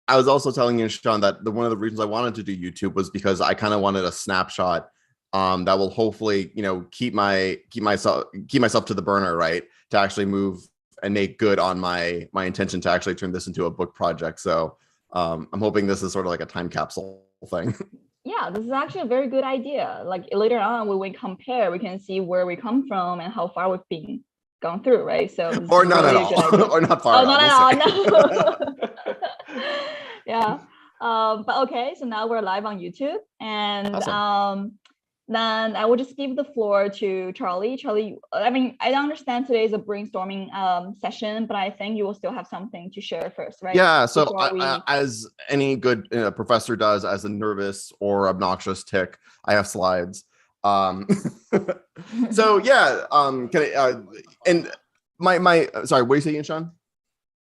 I was also telling you, Sean, that one of the reasons I wanted to do YouTube was because I kind of wanted a snapshot that will hopefully, keep myself to the burner, right? To actually move and make good on my intention to actually turn this into a book project. So I'm hoping this is sort of like a time capsule thing. Yeah, this is actually a very good idea. Like later on, when we compare, we can see where we come from and how far we've been gone through, right? So this Or is not at really a good all, idea. or not far Oh, at all. not We'll at all, see. no. Yeah. But okay, so now we're live on YouTube, and Awesome. then I will just give the floor to Charlie. Charlie, I mean, I understand today is a brainstorming session, but I think you will still have something to share first, right? Yeah. So Before we... as any good professor does, as a nervous or obnoxious tick, I have slides. Um, so yeah. Can I, and my sorry, what are you saying, Sean?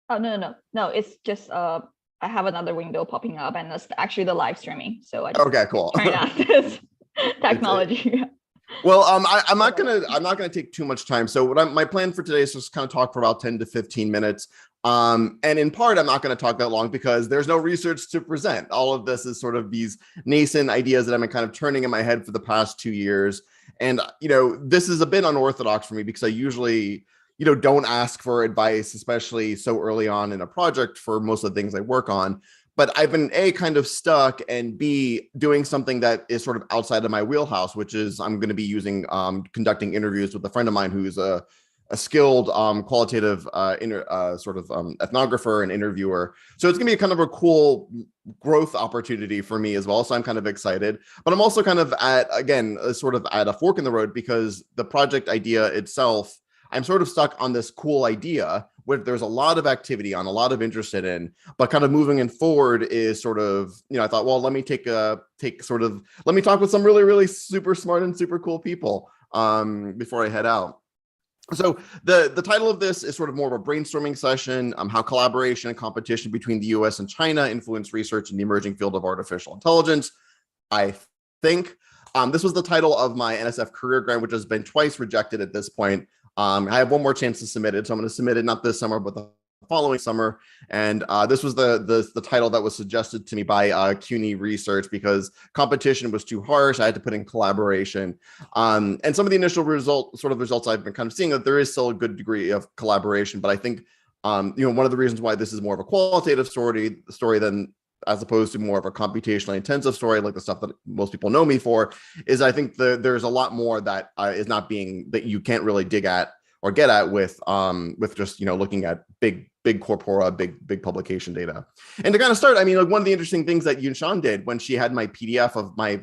Oh, no. It's just I have another window popping up, and that's actually the live streaming. So I just Okay, cool. trying to access technology. Well, I'm not gonna take too much time. So my plan for today is just kind of talk for about 10 to 15 minutes. And in part, I'm not going to talk that long because there's no research to present. All of this is sort of these nascent ideas that I've been kind of turning in my head for the past 2 years. And, this is a bit unorthodox for me because I usually, don't ask for advice, especially so early on in a project for most of the things I work on. But I've been A, kind of stuck, and B, doing something that is sort of outside of my wheelhouse, which is I'm going to be using conducting interviews with a friend of mine who's a skilled qualitative sort of ethnographer and interviewer. So it's going to be kind of a cool growth opportunity for me as well. So I'm kind of excited, but I'm also kind of sort of at a fork in the road because the project idea itself, I'm sort of stuck on this cool idea where there's a lot of activity on, a lot of interest in, but kind of moving it forward is sort of, I thought, well, let me let me talk with some really, really super smart and super cool people before I head out. So the title of this is sort of more of a brainstorming session, how collaboration and competition between the US and China influence research in the emerging field of artificial intelligence. I think this was the title of my NSF career grant, which has been twice rejected at this point. I have one more chance to submit it. So I'm going to submit it not this summer, but the following summer. And this was the title that was suggested to me by CUNY Research because competition was too harsh. I had to put in collaboration. And some of the initial results I've been kind of seeing that there is still a good degree of collaboration. But I think, one of the reasons why this is more of a qualitative story than as opposed to more of a computationally intensive story, like the stuff that most people know me for, is I think there's a lot more that is not being, that you can't really dig at or get at with just, looking at big corpora, big publication data. And to kind of start, I mean, like one of the interesting things that Yunshan did when she had my PDF of my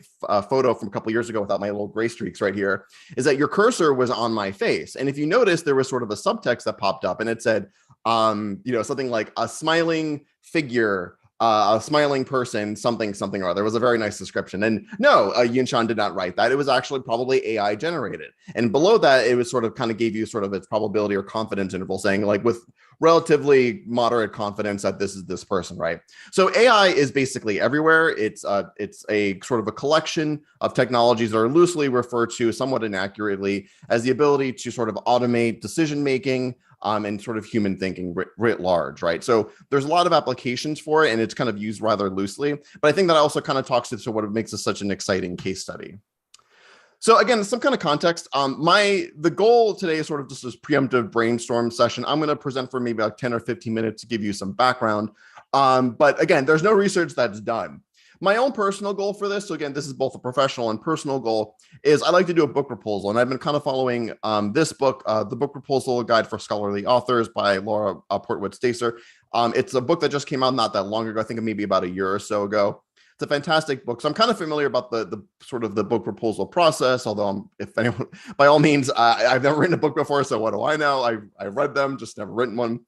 photo from a couple of years ago without my little gray streaks right here, is that your cursor was on my face. And if you notice, there was sort of a subtext that popped up and it said, something like a smiling figure, a smiling person, something or other. It was a very nice description. And no, Yunshan did not write that. It was actually probably AI generated. And below that, it was sort of kind of gave you sort of its probability or confidence interval saying like with relatively moderate confidence that this is this person, right? So AI is basically everywhere. It's a sort of a collection of technologies that are loosely referred to somewhat inaccurately as the ability to sort of automate decision making, and sort of human thinking writ large, right? So there's a lot of applications for it and it's kind of used rather loosely, but I think that also kind of talks to what makes this such an exciting case study. So again, some kind of context. The goal today is sort of just this preemptive brainstorm session. I'm going to present for maybe about 10 or 15 minutes to give you some background. But again, there's no research that's done. My own personal goal for this, so again, this is both a professional and personal goal, is I like to do a book proposal. And I've been kind of following this book, The Book Proposal Guide for Scholarly Authors by Laura Portwood-Stacer. It's a book that just came out not that long ago, I think maybe about a year or so ago. It's a fantastic book. So I'm kind of familiar about the sort of the book proposal process, although if anyone, by all means, I've never written a book before, so what do I know? I read them, just never written one.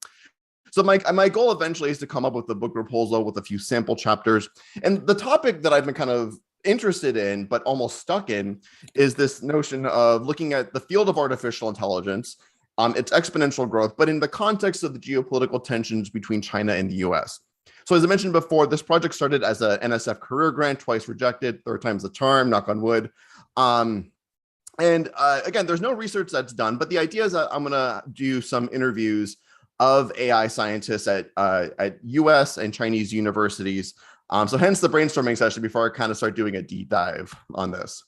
So my goal eventually is to come up with a book proposal with a few sample chapters. And the topic that I've been kind of interested in, but almost stuck in, is this notion of looking at the field of artificial intelligence, its exponential growth, but in the context of the geopolitical tensions between China and the US. So as I mentioned before, this project started as an NSF career grant, twice rejected, third time's the charm, knock on wood. And again, there's no research that's done, but the idea is that I'm going to do some interviews of AI scientists at US and Chinese universities. So hence the brainstorming session before I kind of start doing a deep dive on this.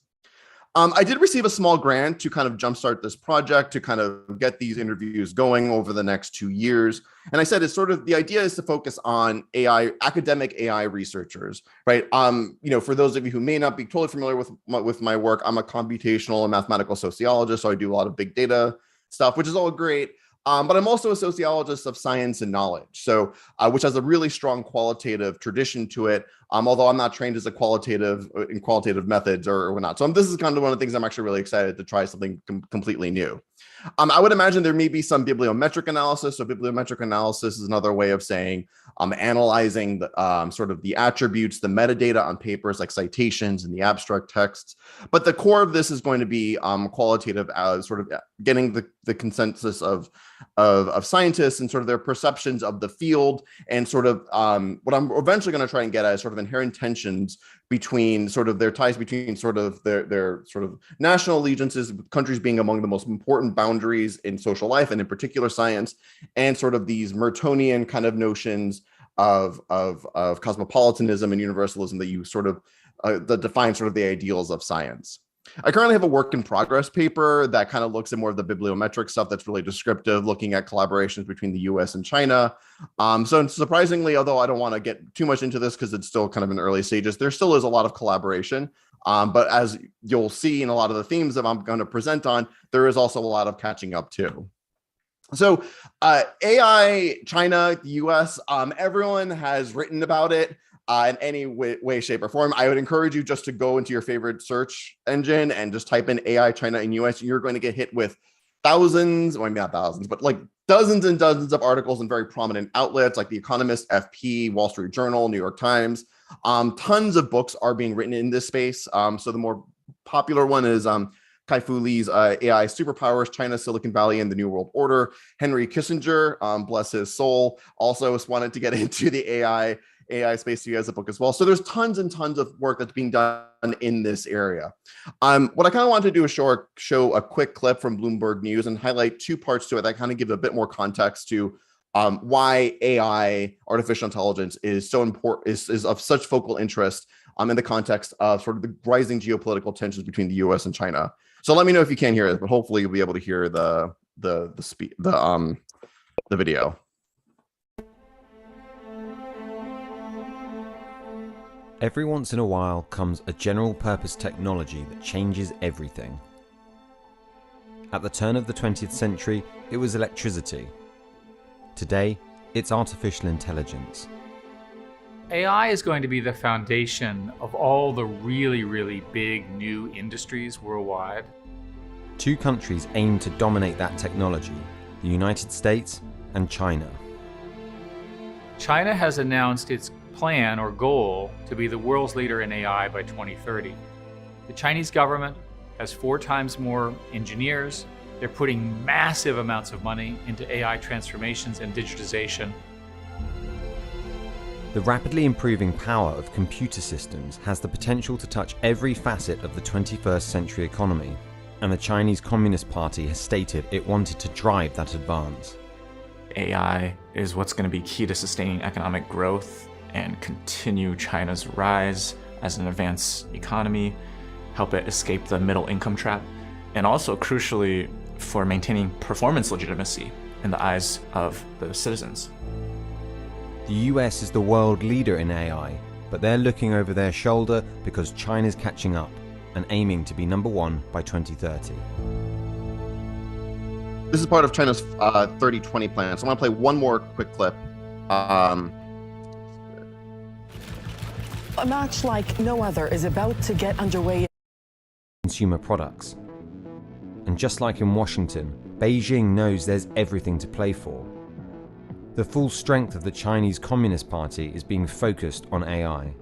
I did receive a small grant to kind of jumpstart this project to kind of get these interviews going over the next 2 years. And I said it's sort of the idea is to focus on AI, academic AI researchers, right? For those of you who may not be totally familiar with my work, I'm a computational and mathematical sociologist, so I do a lot of big data stuff, which is all great. But I'm also a sociologist of science and knowledge, so which has a really strong qualitative tradition to it. Although I'm not trained as a qualitative methods or whatnot. So this is kind of one of the things I'm actually really excited to try something completely new. I would imagine there may be some bibliometric analysis. So bibliometric analysis is another way of saying analyzing the sort of the attributes, the metadata on papers like citations and the abstract texts. But the core of this is going to be qualitative, sort of getting the consensus of scientists and sort of their perceptions of the field, and sort of what I'm eventually going to try and get at is sort of inherent tensions between sort of their ties between sort of their sort of national allegiances, countries being among the most important boundaries in social life and in particular science, and sort of these Mertonian kind of notions of cosmopolitanism and universalism that you sort of that define sort of the ideals of science. I currently have a work in progress paper that kind of looks at more of the bibliometric stuff that's really descriptive, looking at collaborations between the US and China. So surprisingly, although I don't want to get too much into this because it's still kind of in early stages, there still is a lot of collaboration. But as you'll see in a lot of the themes that I'm going to present on, there is also a lot of catching up too. So AI, China, the US, everyone has written about it. In any way, shape, or form. I would encourage you just to go into your favorite search engine and just type in AI, China, and US. You're going to get hit with thousands, well, not thousands, but like dozens and dozens of articles in very prominent outlets like The Economist, FP, Wall Street Journal, New York Times. Tons of books are being written in this space. So the more popular one is Kai-Fu Lee's AI Superpowers, China, Silicon Valley, and the New World Order. Henry Kissinger, bless his soul, also wanted to get into the AI space. He has a book as well. So there's tons and tons of work that's being done in this area. What I kind of wanted to do is show a quick clip from Bloomberg News and highlight two parts to it that kind of give a bit more context to why AI, artificial intelligence, is so important, is of such focal interest in the context of sort of the rising geopolitical tensions between the US and China. So let me know if you can't hear it, but hopefully you'll be able to hear the video. Every once in a while comes a general-purpose technology that changes everything. At the turn of the 20th century, it was electricity. Today, it's artificial intelligence. AI is going to be the foundation of all the really, really big new industries worldwide. Two countries aim to dominate that technology, the United States and China. China has announced its plan or goal to be the world's leader in AI by 2030. The Chinese government has 4 times more engineers. They're putting massive amounts of money into AI transformations and digitization. The rapidly improving power of computer systems has the potential to touch every facet of the 21st century economy, and the Chinese Communist Party has stated it wanted to drive that advance. AI is what's going to be key to sustaining economic growth and continue China's rise as an advanced economy, help it escape the middle income trap, and also crucially for maintaining performance legitimacy in the eyes of the citizens. The US is the world leader in AI, but they're looking over their shoulder because China's catching up and aiming to be number 1 by 2030. This is part of China's 30-20 plan. So I want to play one more quick clip. A match like no other is about to get underway. Consumer products. And just like in Washington, Beijing knows there's everything to play for. The full strength of the Chinese Communist Party is being focused on AI.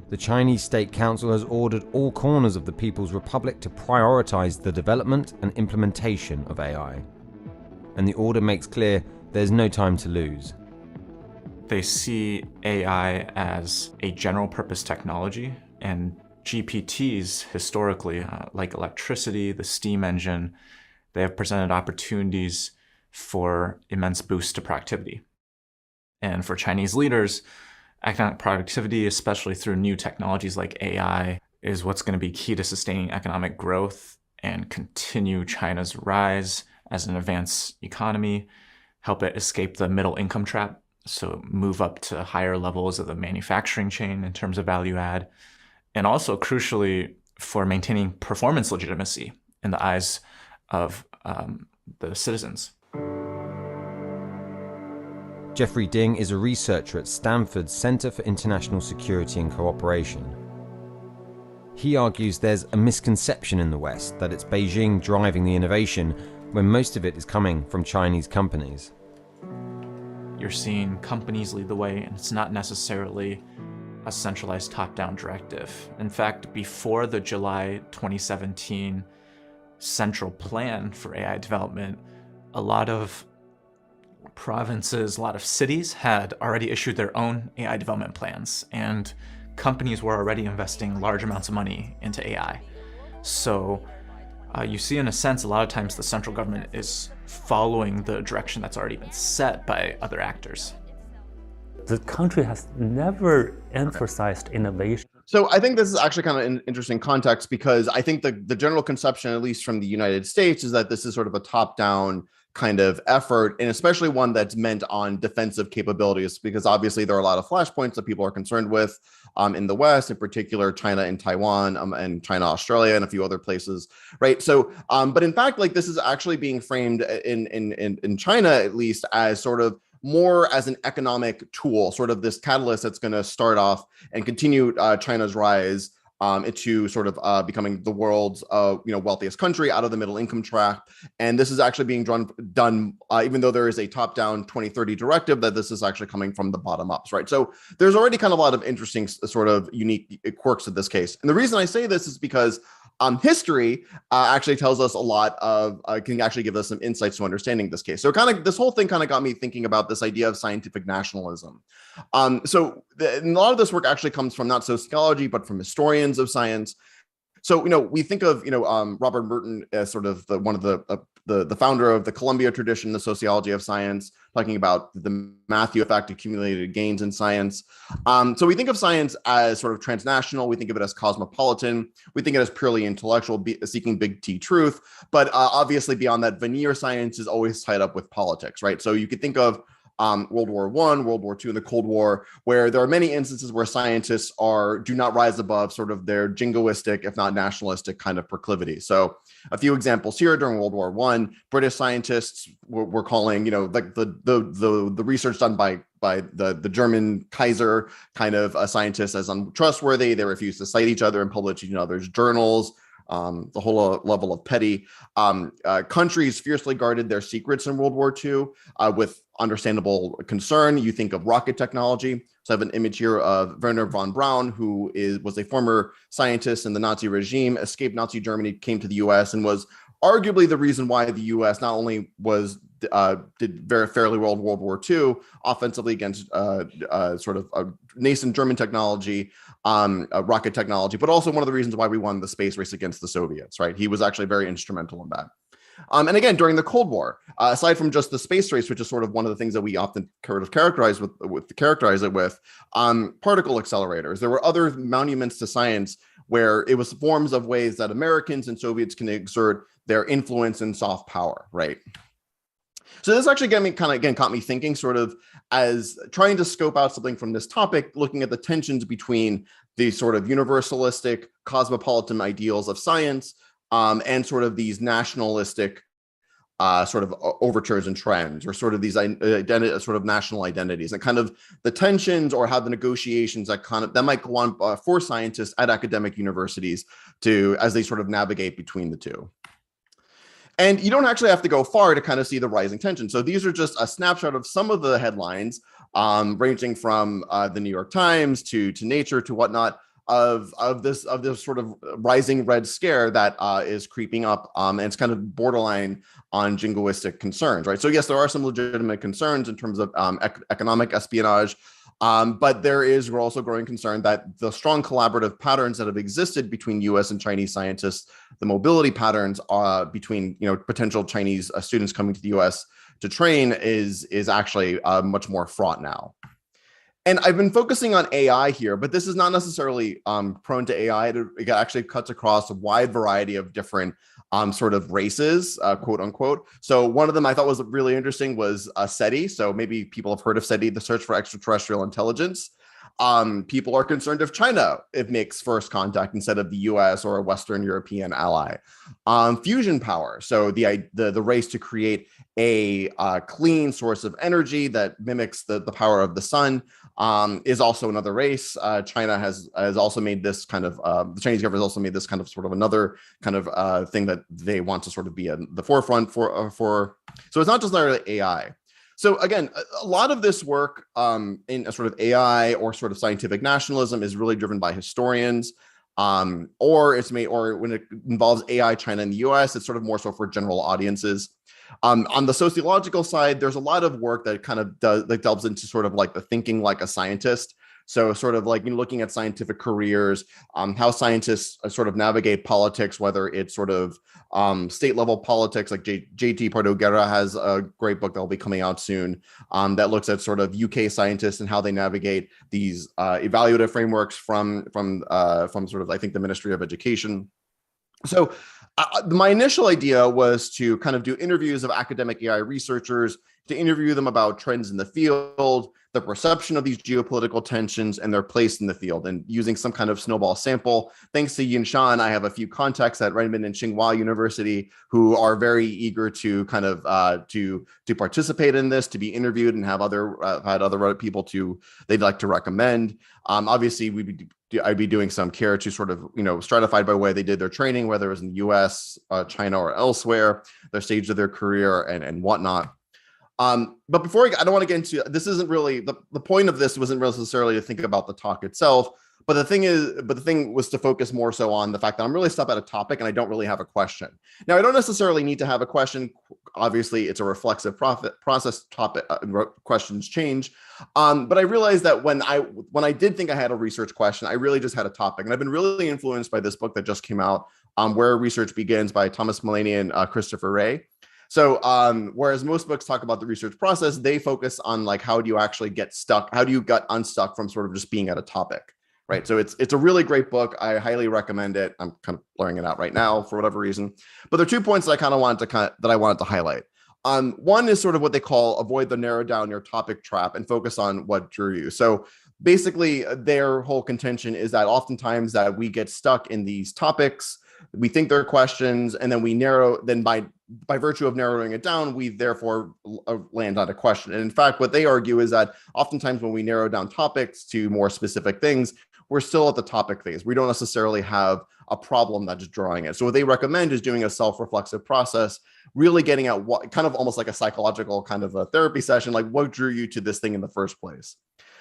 The Chinese State Council has ordered all corners of the People's Republic to prioritize the development and implementation of AI. And the order makes clear there's no time to lose. They see AI as a general purpose technology, and GPTs historically, like electricity, the steam engine, they have presented opportunities for immense boosts to productivity. And for Chinese leaders, economic productivity, especially through new technologies like AI, is what's going to be key to sustaining economic growth and continue China's rise as an advanced economy, help it escape the middle income trap, so move up to higher levels of the manufacturing chain in terms of value add, and also crucially for maintaining performance legitimacy in the eyes of the citizens. Jeffrey Ding is a researcher at Stanford's Center for International Security and Cooperation. He argues there's a misconception in the West that it's Beijing driving the innovation when most of it is coming from Chinese companies. You're seeing companies lead the way, and it's not necessarily a centralized top-down directive. In fact, before the July 2017 central plan for AI development, a lot of provinces, a lot of cities had already issued their own AI development plans, and companies were already investing large amounts of money into AI. So you see, in a sense, a lot of times the central government is following the direction that's already been set by other actors. The country has never emphasized innovation. So I think this is actually kind of an interesting context, because I think the general conception, at least from the United States, is that this is sort of a top-down kind of effort, and especially one that's meant on defensive capabilities, because obviously there are a lot of flashpoints that people are concerned with in the West, in particular China and Taiwan, and China, Australia, and a few other places, right? So, but in fact, like, this is actually being framed in China, at least, as sort of more as an economic tool, sort of this catalyst that's going to start off and continue China's rise into sort of becoming the world's wealthiest country out of the middle income trap. And this is actually being done even though there is a top-down 2030 directive, that this is actually coming from the bottom ups, right? So there's already kind of a lot of interesting sort of unique quirks of this case. And the reason I say this is because history actually tells us a lot of, can actually give us some insights to understanding this case. So this whole thing kind of got me thinking about this idea of scientific nationalism. So a lot of this work actually comes from not sociology, but from historians of science. So, we think of, Robert Merton as sort of one of the founder of the Columbia tradition, the sociology of science, talking about the Matthew effect, accumulated gains in science. So we think of science as sort of transnational. We think of it as cosmopolitan. We think it as purely intellectual, seeking big T truth. But obviously beyond that, veneer science is always tied up with politics, right? So you could think of World War I, World War II, and the Cold War, where there are many instances where scientists do not rise above sort of their jingoistic, if not nationalistic, kind of proclivity. So a few examples here: during World War I, British scientists were calling, the research done by the German Kaiser kind of scientists as untrustworthy. They refused to cite each other and publish each other's journals. The whole level of petty. Countries fiercely guarded their secrets in World War II with understandable concern. You think of rocket technology. So I have an image here of Werner von Braun, who was a former scientist in the Nazi regime, escaped Nazi Germany, came to the US, and was arguably the reason why the US not only did very fairly well in World War II offensively against sort of nascent German technology, rocket technology, but also one of the reasons why we won the space race against the Soviets, right? He was actually very instrumental in that. And again, during the Cold War, aside from just the space race, which is sort of one of the things that we often characterize it with, particle accelerators, there were other monuments to science where it was forms of ways that Americans and Soviets can exert their influence and soft power, right? So this actually caught me thinking, sort of as trying to scope out something from this topic, looking at the tensions between the sort of universalistic cosmopolitan ideals of science and sort of these nationalistic sort of overtures and trends, or sort of these sort of national identities, and kind of the tensions or how the negotiations that might go on for scientists at academic universities as they sort of navigate between the two. And you don't actually have to go far to kind of see the rising tension. So these are just a snapshot of some of the headlines, ranging from the New York Times to Nature to whatnot, of this sort of rising red scare that is creeping up, and it's kind of borderline on jingoistic concerns, right? So yes, there are some legitimate concerns in terms of economic espionage, but there is also growing concern that the strong collaborative patterns that have existed between U.S. and Chinese scientists, the mobility patterns between potential Chinese students coming to the U.S. to train is actually much more fraught now. And I've been focusing on AI here, but this is not necessarily prone to AI. It actually cuts across a wide variety of different sort of races, quote unquote. So one of them I thought was really interesting was SETI. So maybe people have heard of SETI, the search for extraterrestrial intelligence. People are concerned if China makes first contact instead of the US or a Western European ally. Fusion power, so the race to create a clean source of energy that mimics the power of the sun is also another race. China has also made this kind of, the Chinese government has also made this kind of sort of another kind of thing that they want to sort of be in the forefront for. So it's not just necessarily AI. So again, a lot of this work in a sort of AI or sort of scientific nationalism is really driven by historians, or when it involves AI, China, and the US, it's sort of more so for general audiences. On the sociological side, there's a lot of work that kind of delves into sort of like the thinking like a scientist. So sort of like looking at scientific careers, how scientists sort of navigate politics, whether it's sort of state level politics, like JT Pardo-Guerra has a great book that will be coming out soon that looks at sort of UK scientists and how they navigate these evaluative frameworks from sort of, I think, the Ministry of Education. So my initial idea was to kind of do interviews of academic AI researchers, to interview them about trends in the field, the perception of these geopolitical tensions, and their place in the field, and using some kind of snowball sample. Thanks to Yin Shan, I have a few contacts at Renmin and Tsinghua University who are very eager to kind of to participate in this, to be interviewed, and have had other people they'd like to recommend. Obviously, I'd be doing some care to sort of, stratified by where they did their training, whether it was in the US, China, or elsewhere, their stage of their career and whatnot. But before I don't want to get into, this isn't really, the point of this wasn't necessarily to think about the talk itself, but the thing was to focus more so on the fact that I'm really stuck at a topic and I don't really have a question. Now, I don't necessarily need to have a question. Obviously, it's a reflexive process topic, questions change. But I realized that when I did think I had a research question, I really just had a topic. And I've been really influenced by this book that just came out, Where Research Begins by Thomas Mullany and Christopher Wray. So whereas most books talk about the research process, they focus on like, how do you actually get stuck? How do you get unstuck from sort of just being at a topic, right? So it's a really great book. I highly recommend it. I'm kind of blurring it out right now for whatever reason. But there are 2 points that I wanted to highlight. One is sort of what they call avoid the narrow down your topic trap and focus on what drew you. So basically their whole contention is that oftentimes that we get stuck in these topics, we think they're questions, and then by virtue of narrowing it down, we therefore land on a question. And in fact, what they argue is that oftentimes when we narrow down topics to more specific things, we're still at the topic phase. We don't necessarily have a problem that's drawing it. So what they recommend is doing a self-reflexive process, really getting at what kind of almost like a psychological kind of a therapy session, like what drew you to this thing in the first place.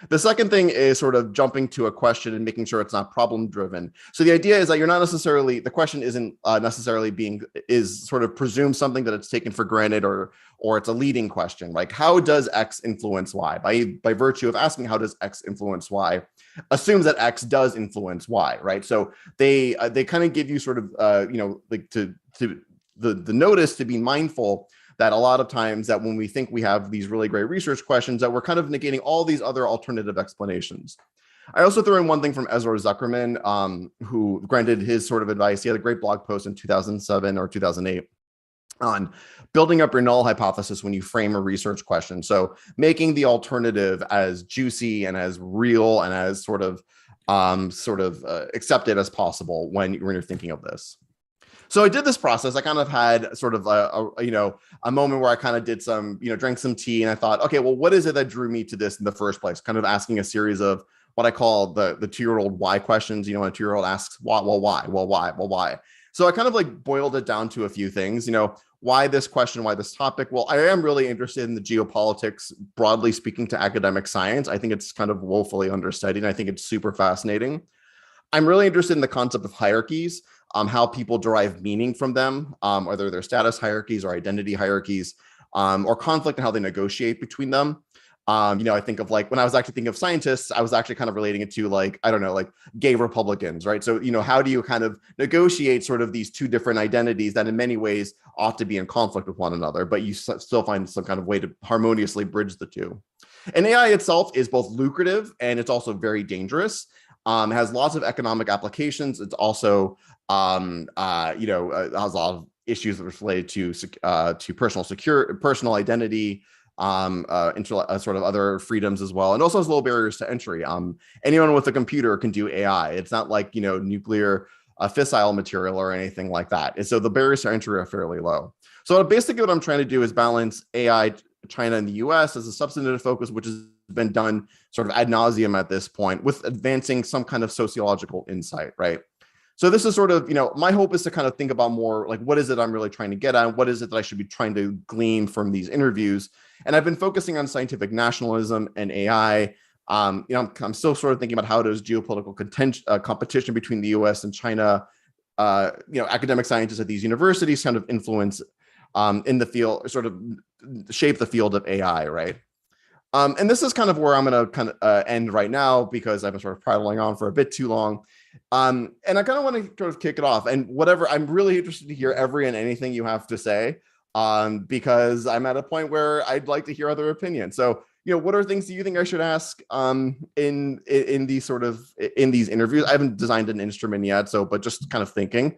The second thing is sort of jumping to a question and making sure it's not problem driven. So the idea is that you're not necessarily, the question isn't necessarily is sort of presume something that it's taken for granted or it's a leading question. Like, how does X influence Y? By virtue of asking how does X influence Y, assumes that X does influence Y, right? So they kind of give you sort of like the notice to be mindful that a lot of times that when we think we have these really great research questions, that we're kind of negating all these other alternative explanations. I also threw in one thing from Ezra Zuckerman, who granted his sort of advice. He had a great blog post in 2007 or 2008 on building up your null hypothesis when you frame a research question. So making the alternative as juicy and as real and as sort of accepted as possible when you're thinking of this. So I did this process. I kind of had sort of a moment where I kind of did some, drank some tea, and I thought, okay, well, what is it that drew me to this in the first place? Kind of asking a series of what I call the 2-year-old why questions. When a 2-year-old asks, why? Well, why? Well, why? Well, why? So I kind of like boiled it down to a few things. Why this question? Why this topic? Well, I am really interested in the geopolitics, broadly speaking, to academic science. I think it's kind of woefully understudied, and I think it's super fascinating. I'm really interested in the concept of hierarchies. How people derive meaning from them, whether they're status hierarchies or identity hierarchies, or conflict and how they negotiate between them. I think of like when I was actually thinking of scientists, I was actually kind of relating it to like, I don't know, like gay Republicans, right? So, how do you kind of negotiate sort of these two different identities that in many ways ought to be in conflict with one another, but you still find some kind of way to harmoniously bridge the two. And AI itself is both lucrative and it's also very dangerous. It has lots of economic applications. It's also, has a lot of issues that are related to personal identity, sort of other freedoms as well, and also has low barriers to entry. Anyone with a computer can do AI. It's not like nuclear fissile material or anything like that. And so the barriers to entry are fairly low. So basically, what I'm trying to do is balance AI, China, and the U.S. as a substantive focus, which has been done sort of ad nauseum at this point, with advancing some kind of sociological insight, right? So this is sort of, my hope is to kind of think about more like, what is it I'm really trying to get at? What is it that I should be trying to glean from these interviews? And I've been focusing on scientific nationalism and AI. I'm still sort of thinking about how does geopolitical competition between the U.S. and China, academic scientists at these universities kind of influence in the field, sort of shape the field of AI, right? And this is kind of where I'm going to kind of end right now because I've been sort of prattling on for a bit too long. And I kind of want to sort of kick it off. And whatever, I'm really interested to hear every and anything you have to say, because I'm at a point where I'd like to hear other opinions. So, what are things that you think I should ask in these interviews? I haven't designed an instrument yet, but just kind of thinking,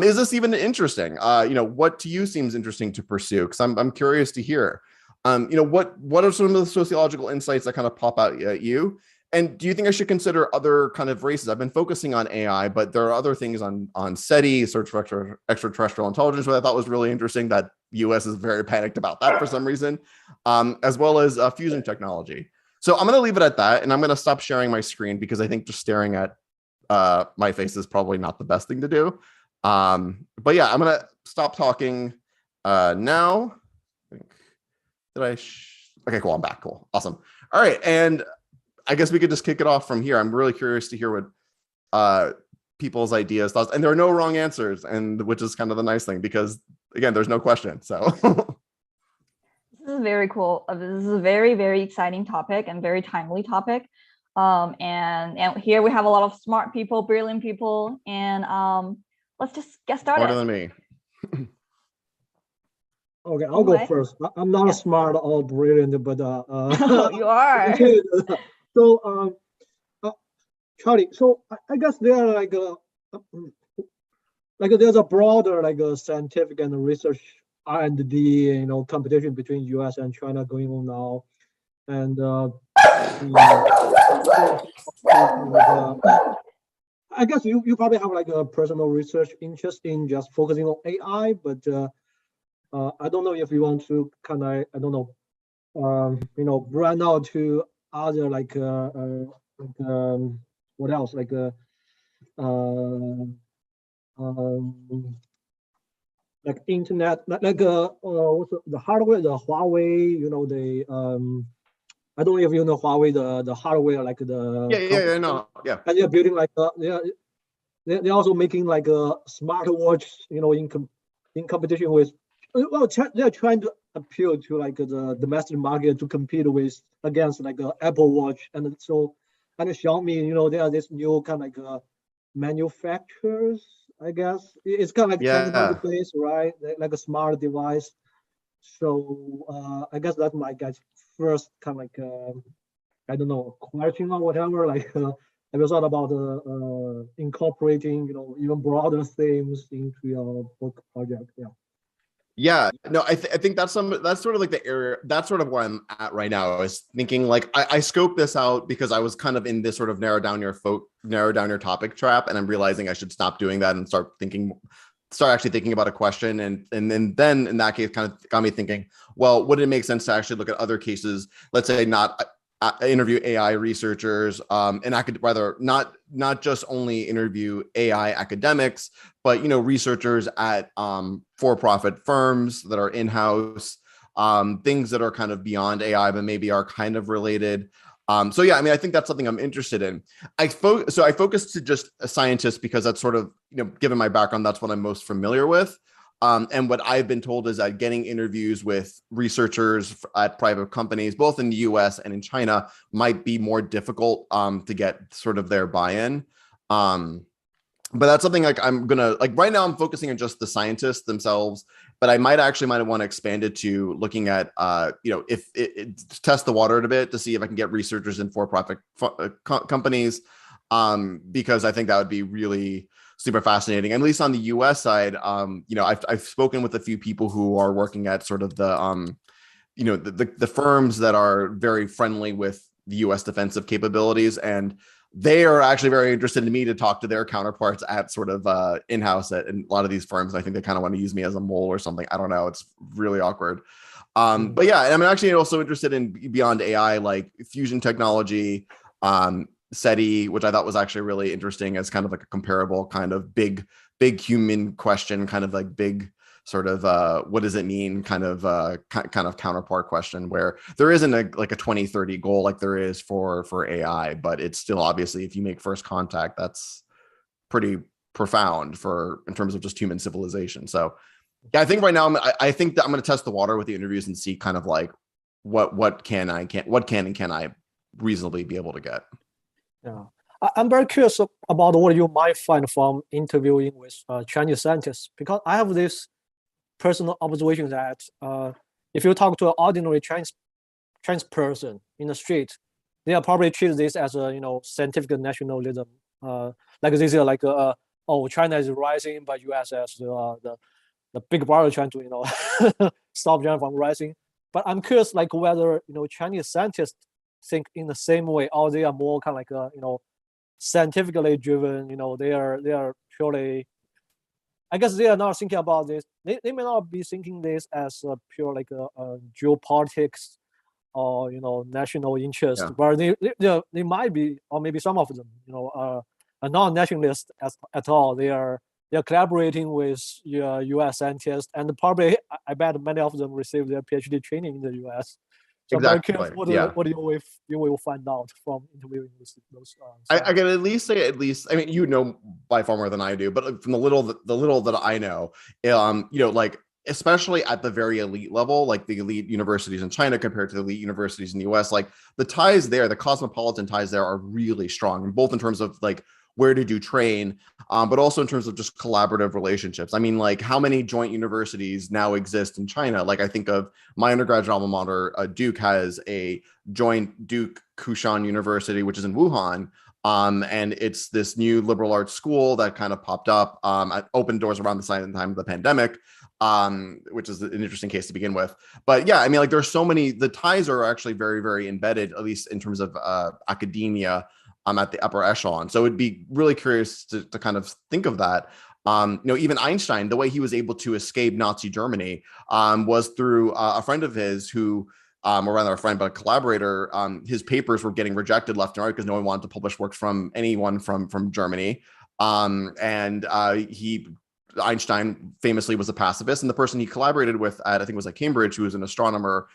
is this even interesting? What to you seems interesting to pursue? Because I'm curious to hear. What are some of the sociological insights that kind of pop out at you? And do you think I should consider other kind of races? I've been focusing on AI, but there are other things on SETI, search for extraterrestrial intelligence, what I thought was really interesting, that the US is very panicked about that for some reason, as well as fusion technology. So I'm going to leave it at that, and I'm going to stop sharing my screen because I think just staring at my face is probably not the best thing to do. But yeah, I'm going to stop talking now. Okay, cool. I'm back. Cool. Awesome. All right. And I guess we could just kick it off from here. I'm really curious to hear what people's ideas, thoughts, and there are no wrong answers, and which is kind of the nice thing because again, there's no question. So this is very cool. This is a very, very exciting topic and very timely topic. And here we have a lot of smart people, brilliant people, and let's just get started. Smarter than me. Okay, I'll go first. I'm not smart or brilliant, but you are. So, Charlie. So I guess there are like there's a broader scientific and research R&D competition between U.S. and China going on now, and I guess you probably have like a personal research interest in just focusing on AI, but I don't know if you want to kind of, I don't know, brand out to other what else, internet, what's the hardware, the Huawei, I don't know if you know Huawei, the hardware, Yeah. And they're building they're also making a smartwatch, in competition with. Well, they're trying to appeal to the domestic market to compete against Apple Watch, and Xiaomi. There are this new kind of manufacturers. I guess it's kind of like marketplace, right? Like a smart device. So I guess that's my guys' first kind of I don't know, question or whatever. Have you thought about incorporating even broader themes into your book project? Yeah. Yeah, no, I think that's sort of like the area, that's sort of where I'm at right now. I was thinking I scoped this out because I was kind of in this sort of narrow down your topic trap, and I'm realizing I should stop doing that and start actually thinking about a question, and then in that case kind of got me thinking, well, would it make sense to actually look at other cases? Let's say not interview AI researchers, and rather not just only interview AI academics, but researchers at for-profit firms that are in-house, things that are kind of beyond AI but maybe are kind of related. So yeah, I mean, I think that's something I'm interested in. I focused to just a scientist because that's sort of, given my background, that's what I'm most familiar with. And what I've been told is that getting interviews with researchers at private companies, both in the US and in China, might be more difficult to get sort of their buy-in. But that's something like I'm gonna like right now I'm focusing on just the scientists themselves, but I might want to expand it to looking at if it test the water a bit to see if I can get researchers in for-profit companies, because I think that would be really super fascinating. At least on the US side, I've spoken with a few people who are working at sort of the the firms that are very friendly with the US defensive capabilities, and they are actually very interested in me to talk to their counterparts at sort of in-house at a lot of these firms. I think they kind of want to use me as a mole or something. I don't know. It's really awkward. But yeah, I'm actually also interested in beyond AI, like fusion technology, SETI, which I thought was actually really interesting as kind of like a comparable kind of big human question, kind of like big sort of what does it mean kind of counterpart question, where there isn't a 2030 goal like there is for AI, but it's still obviously if you make first contact, that's pretty profound in terms of just human civilization. So yeah, I think right now I think that I'm going to test the water with the interviews and see kind of like what can and can I reasonably be able to get. Yeah, I'm very curious about what you might find from interviewing with Chinese scientists, because I have this personal observation that if you talk to an ordinary Chinese person in the street, they are probably treat this as a scientific nationalism, like this is like oh, China is rising, but US as the big brother trying to stop China from rising. But I'm curious, like whether Chinese scientists think in the same way, or they are more kind of like scientifically driven. They are purely, I guess they are not thinking about this. They may not be thinking this as a pure like a geopolitics or national interest, but they might be, or maybe some of them are non-nationalist at all. They are collaborating with U.S. scientists, and probably I bet many of them receive their PhD training in the U.S. So exactly. What you will find out from interviewing those. I can at least say I mean, by far more than I do, but from the little that I know, like especially at the very elite level, like the elite universities in China compared to the elite universities in the US, like the ties there, the cosmopolitan ties there are really strong, both in terms of like where did you train, but also in terms of just collaborative relationships. I mean, like how many joint universities now exist in China? Like I think of my undergraduate alma mater, Duke has a joint Duke Kushan University, which is in Wuhan. And it's this new liberal arts school that kind of popped up, opened doors around the time of the pandemic, which is an interesting case to begin with. But yeah, I mean, like there's so many, the ties are actually very, very embedded, at least in terms of academia, at the upper echelon. So it'd be really curious to kind of think of that. Even Einstein, the way he was able to escape Nazi Germany was through a friend of his who, or rather a friend, but a collaborator, his papers were getting rejected left and right because no one wanted to publish works from anyone from Germany. Einstein famously was a pacifist, and the person he collaborated with at, I think it was at Cambridge, who was an astronomer.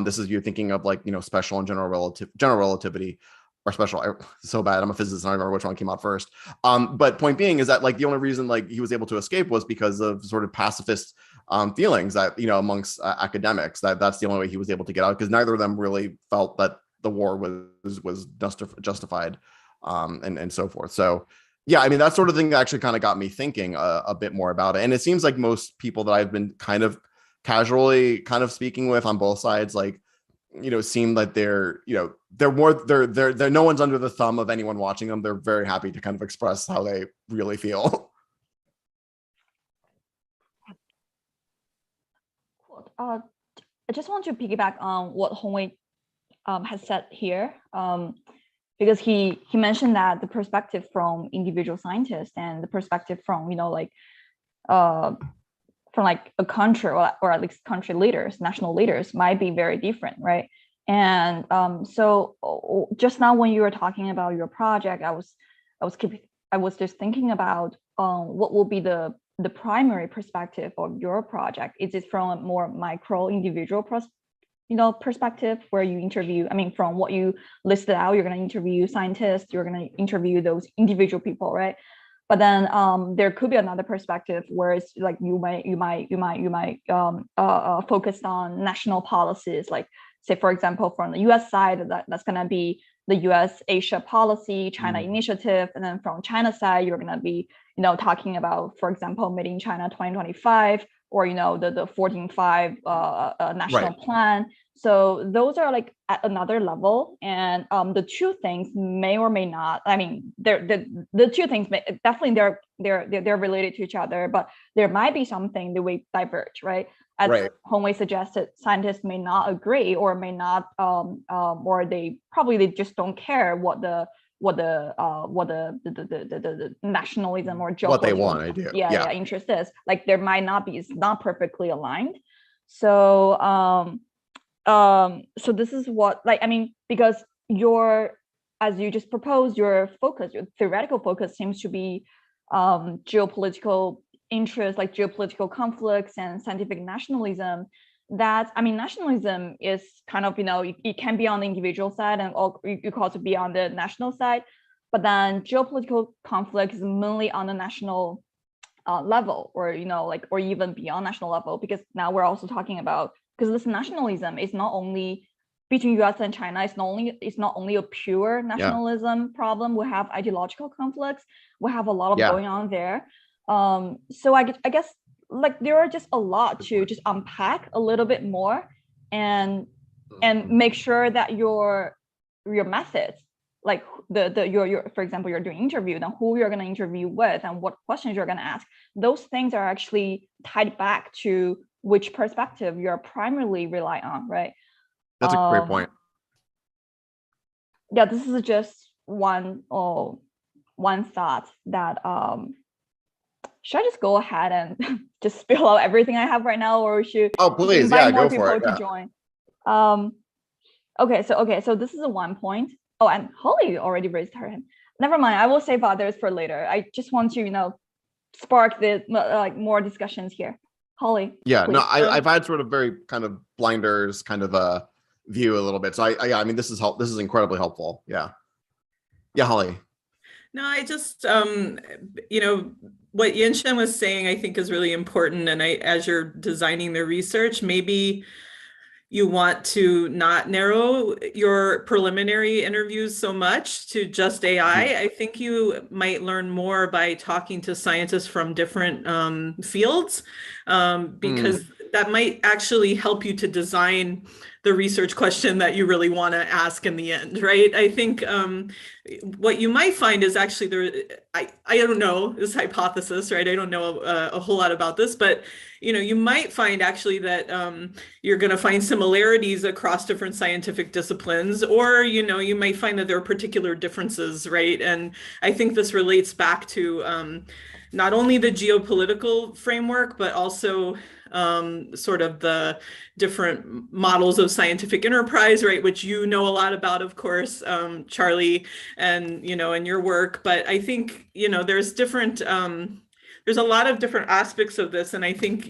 This is, you're thinking of like, special and general relativity. Or special, so bad. I'm a physicist, and I don't remember which one came out first. But point being is that like the only reason like he was able to escape was because of sort of pacifist feelings that amongst academics. That's the only way he was able to get out, because neither of them really felt that the war was justified, and so forth. So yeah, I mean that sort of thing actually kind of got me thinking a bit more about it. And it seems like most people that I've been kind of casually kind of speaking with on both sides, like seem like they're no one's under the thumb of anyone watching them. They're very happy to kind of express how they really feel. Cool. I just want to piggyback on what Hongwei has said here, because he mentioned that the perspective from individual scientists and the perspective from from like a country or at least country leaders, national leaders might be very different, right? And so just now when you were talking about your project, I was just thinking about what will be the primary perspective of your project. Is it from a more micro individual perspective, where you interview, I mean, from what you listed out, you're going to interview scientists, you're going to interview those individual people, right? But then there could be another perspective where it's like you might focus on national policies, like say for example from the U.S. side that's gonna be the U.S. Asia policy, China initiative, and then from China side you're gonna be talking about, for example, Made in China 2025, or the 14.5 national plan. So those are like at another level, and the two things may or may not. I mean, the two things definitely they're related to each other, but there might be something that we diverge, right? As Hongwei suggested, scientists may not agree, or may not, or they just don't care what the nationalism or what they want to do. Interest is. Like there might not be, it's not perfectly aligned. So so this is what, like, I mean, because as you just proposed, your theoretical focus seems to be geopolitical interests, like geopolitical conflicts and scientific nationalism. Nationalism is kind of, it can be on the individual side, and you can also be on the national side, but then geopolitical conflict is mainly on the national level, or or even beyond national level, because now we're also talking about, because this nationalism is not only between US and China, it's not only a pure nationalism problem. We have ideological conflicts, we have a lot of going on there. So I guess like there are just a lot to just unpack a little bit more, and make sure that your methods, like your for example, you're doing interview, then who you're going to interview with and what questions you're going to ask, those things are actually tied back to which perspective you're primarily rely on, right? That's a great point. Yeah, this is just one thought that should I just go ahead and just spill out everything I have right now, or should please, invite more go people for it, to join? Okay, so this is a one point. Oh, and Holly already raised her hand. Never mind, I will save others for later. I just want to spark the like more discussions here. Holly. Yeah, please. no, I've had sort of very kind of blinders kind of a view a little bit. So I mean, this is incredibly helpful. Yeah, Holly. No, I just, what Yinshen was saying, I think is really important. And as you're designing the research, maybe you want to not narrow your preliminary interviews so much to just AI. I think you might learn more by talking to scientists from different fields, because that might actually help you to design the research question that you really want to ask in the end, right? I think what you might find is actually I don't know, this hypothesis, right? I don't know a whole lot about this, but you might find actually that you're going to find similarities across different scientific disciplines, or you might find that there are particular differences, right? And I think this relates back to not only the geopolitical framework, but also sort of the different models of scientific enterprise, right? Which a lot about, of course, Charlie, and in your work. But I think there's different. There's a lot of different aspects of this, and I think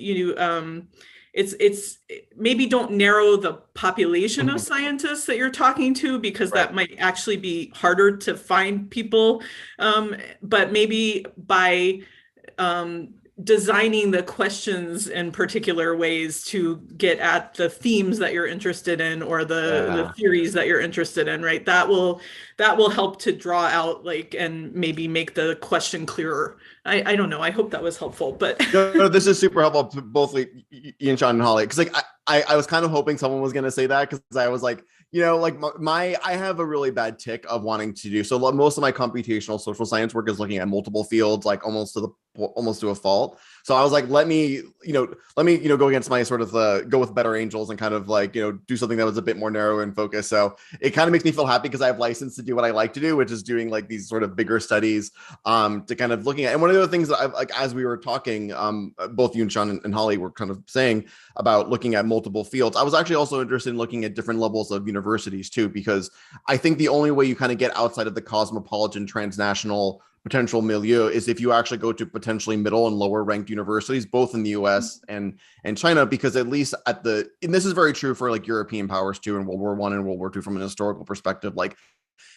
it's maybe don't narrow the population of scientists that you're talking to, because that might actually be harder to find people, but maybe by designing the questions in particular ways to get at the themes that you're interested in, or the theories that you're interested in, right? That will help to draw out, like, and maybe make the question clearer. I don't know. I hope that was helpful, but no, this is super helpful to both Yinshan and Holly, because like I was kind of hoping someone was going to say that, because I was like, like I have a really bad tick of wanting to do so. Most of my computational social science work is looking at multiple fields, like almost to a fault. So I was like, let me go against my sort of go with better angels and kind of like do something that was a bit more narrow in focus. So it kind of makes me feel happy, because I have license to do what I like to do, which is doing like these sort of bigger studies to kind of looking at. And one of the other things that I've, like, as we were talking, both you and Sean and Holly were kind of saying about looking at multiple fields, I was actually also interested in looking at different levels of universities too, because I think the only way you kind of get outside of the cosmopolitan transnational potential milieu is if you actually go to potentially middle and lower ranked universities, both in the US and China, because at least and this is very true for like European powers too, in World War I and World War II from an historical perspective, like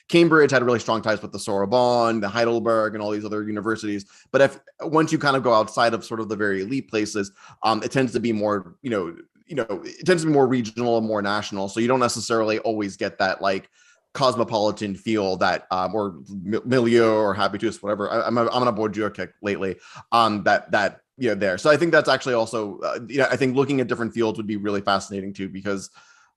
Cambridge had really strong ties with the Sorbonne, the Heidelberg, and all these other universities. But if once you kind of go outside of sort of the very elite places, it tends to be more, it tends to be more regional and more national. So you don't necessarily always get that like cosmopolitan feel that or milieu or habitus, whatever. I'm on a Bourdieu kick lately. That there. So I think that's actually also I think looking at different fields would be really fascinating too, because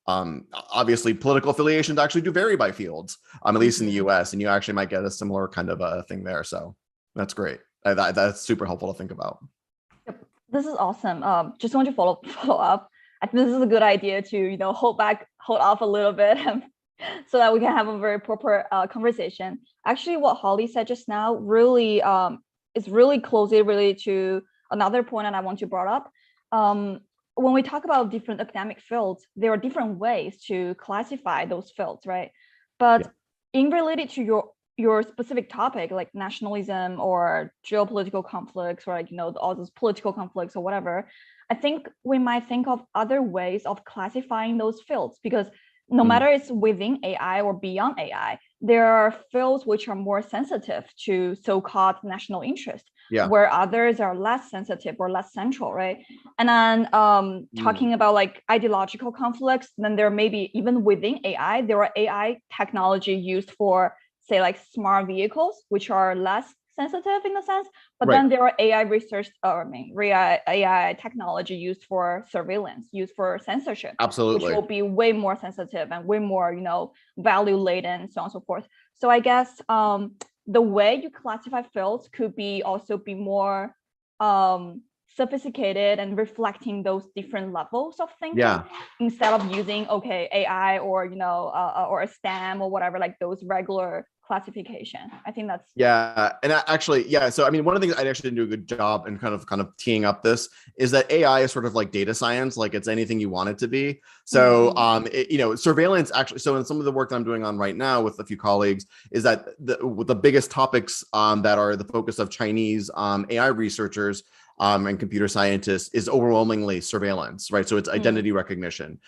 obviously political affiliations actually do vary by fields, at least in the US, and you actually might get a similar kind of a thing there. So that's great. That's super helpful to think about. Yep. This is awesome. Just want to follow up. I think this is a good idea to hold off a little bit so that we can have a very proper conversation. Actually, what Holly said just now really is really closely related to another point that I want to bring up. When we talk about different academic fields, there are different ways to classify those fields, right? But in related to your specific topic, like nationalism or geopolitical conflicts, or all those political conflicts or whatever, I think we might think of other ways of classifying those fields, because no matter it's within AI or beyond AI, there are fields which are more sensitive to so-called national interest, where others are less sensitive or less central, right? And then talking about like ideological conflicts, then there may be, even within AI, there are AI technology used for, say, like smart vehicles, which are less sensitive in a sense, but then there are AI research, AI technology used for surveillance, used for censorship, which will be way more sensitive and way more, value laden, so on and so forth. So I guess the way you classify fields could be more sophisticated and reflecting those different levels of thinking, instead of using AI or or a STEM or whatever, like those regular classification. I think that's and actually so I mean, one of the things I actually didn't do a good job in kind of teeing up this is that AI is sort of like data science, like it's anything you want it to be. So surveillance actually, so in some of the work that I'm doing on right now with a few colleagues, is that the biggest topics that are the focus of Chinese AI researchers and computer scientists is overwhelmingly surveillance, right? So it's identity recognition,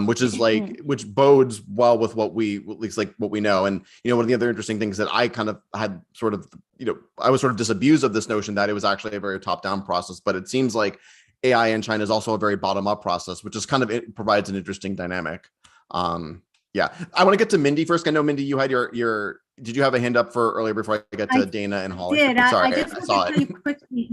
which is which bodes well with what we, at least like what we know. And, one of the other interesting things that I kind of had sort of, I was sort of disabused of this notion that it was actually a very top-down process, but it seems like AI in China is also a very bottom-up process, which is kind of, it provides an interesting dynamic. I want to get to Mindy first. I know, Mindy, you had your did you have a hand up for earlier before I get to Dana and Holly? Sorry, I just saw want to tell you quickly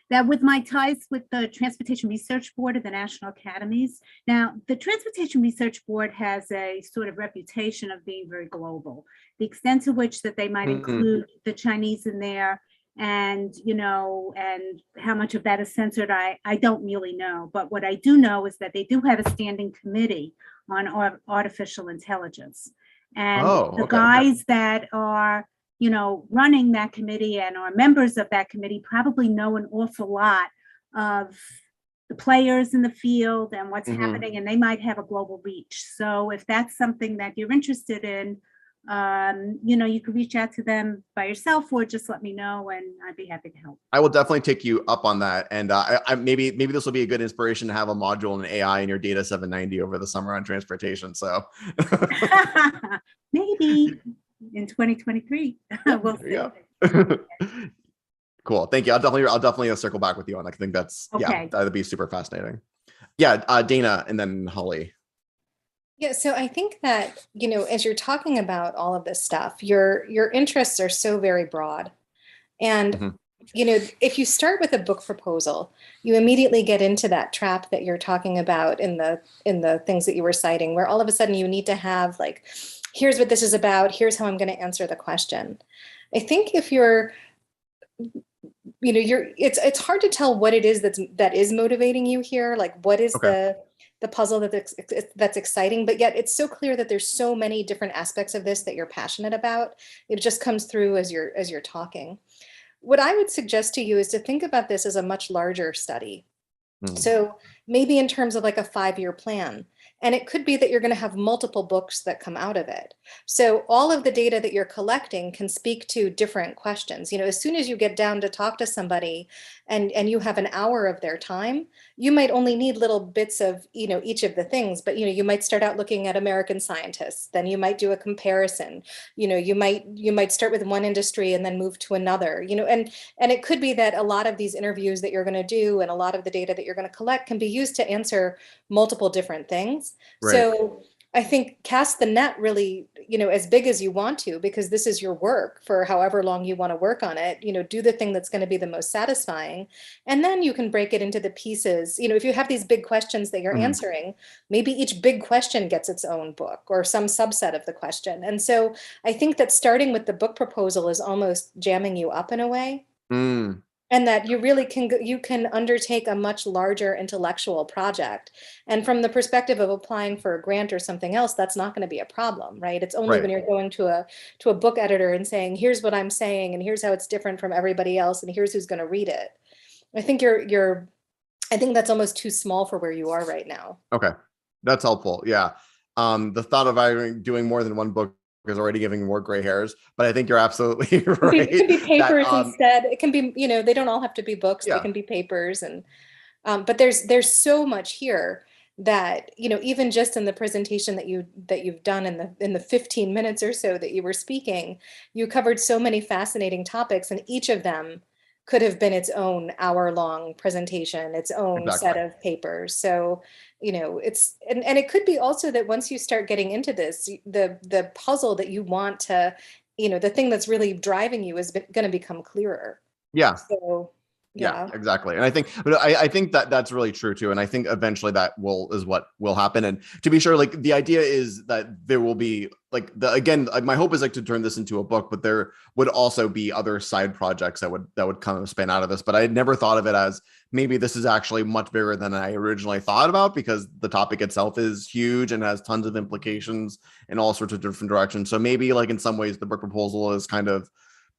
that with my ties with the Transportation Research Board of the National Academies, now the Transportation Research Board has a sort of reputation of being very global. The extent to which that they might include the Chinese in there, and and how much of that is censored, I don't really know. But what I do know is that they do have a standing committee on artificial intelligence, and the guys that are running that committee and are members of that committee probably know an awful lot of the players in the field and what's happening, and they might have a global reach. So if that's something that you're interested in, you could reach out to them by yourself or just let me know, and I'd be happy to help. I will definitely take you up on that. And I maybe this will be a good inspiration to have a module in AI in your Data 790 over the summer on transportation. So maybe in 2023. We'll see. Cool. Thank you. I'll definitely circle back with you on that. I think that's that'd be super fascinating. Dana and then Holly. Yeah, so I think that, as you're talking about all of this stuff, your interests are so very broad. And if you start with a book proposal, you immediately get into that trap that you're talking about in the things that you were citing, where all of a sudden you need to have like, here's what this is about, here's how I'm going to answer the question. I think if you're it's hard to tell what it is that is motivating you here, like what is the puzzle that's exciting, but yet it's so clear that there's so many different aspects of this that you're passionate about. It just comes through as you're talking. What I would suggest to you is to think about this as a much larger study. So maybe in terms of like a 5-year plan, And it could be that you're going to have multiple books that come out of it. So all of the data that you're collecting can speak to different questions. As soon as you get down to talk to somebody and you have an hour of their time, you might only need little bits of, each of the things, but, you might start out looking at American scientists, then you might do a comparison, you might start with one industry and then move to another, and it could be that a lot of these interviews that you're going to do and a lot of the data that you're going to collect can be used to answer multiple different things. Right. So I think cast the net really, as big as you want to, because this is your work for however long you want to work on it, do the thing that's going to be the most satisfying. And then you can break it into the pieces. If you have these big questions that you're answering, maybe each big question gets its own book or some subset of the question. And so I think that starting with the book proposal is almost jamming you up in a way. And that you really can undertake a much larger intellectual project. And from the perspective of applying for a grant or something else, that's not going to be a problem, right? It's only when you're going to a book editor and saying, here's what I'm saying, and here's how it's different from everybody else, and here's who's going to read it. I think I think that's almost too small for where you are right now. Okay, that's helpful. Yeah, the thought of doing more than one book is already giving more gray hairs, but I think you're absolutely right. It can be papers instead. It can be, they don't all have to be books. Yeah. They can be papers, and but there's so much here that even just in the presentation that you've done in the 15 minutes or so that you were speaking, you covered so many fascinating topics, and each of them could have been its own hour-long presentation, its own set of papers. So it's and it could be also that once you start getting into this, the puzzle that you want to, the thing that's really driving you is going to become clearer. Yeah. So yeah, exactly. And I think that that's really true too. And I think eventually that is what will happen. And to be sure, like the idea is that there will be my hope is to turn this into a book, but there would also be other side projects that would kind of span out of this. But I had never thought of it as maybe this is actually much bigger than I originally thought about, because the topic itself is huge and has tons of implications in all sorts of different directions. So maybe in some ways the book proposal is kind of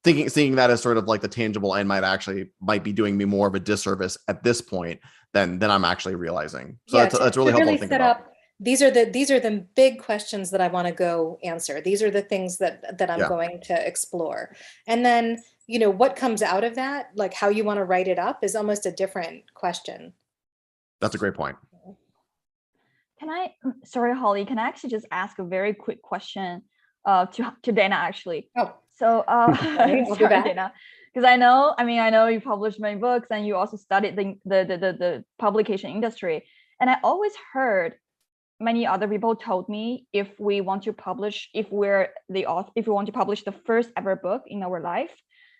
seeing that as sort of like the tangible end might be doing me more of a disservice at this point than I'm actually realizing. So that's really helpful to think about. These are the big questions that I want to go answer. These are the things that I'm going to explore. And then, what comes out of that, like how you want to write it up, is almost a different question. That's a great point. Sorry, Holly, can I actually just ask a very quick question to Dana actually? Oh. So, sorry, Dana, because I know you published many books and you also studied the publication industry. And I always heard many other people told me if we want to publish the first ever book in our life,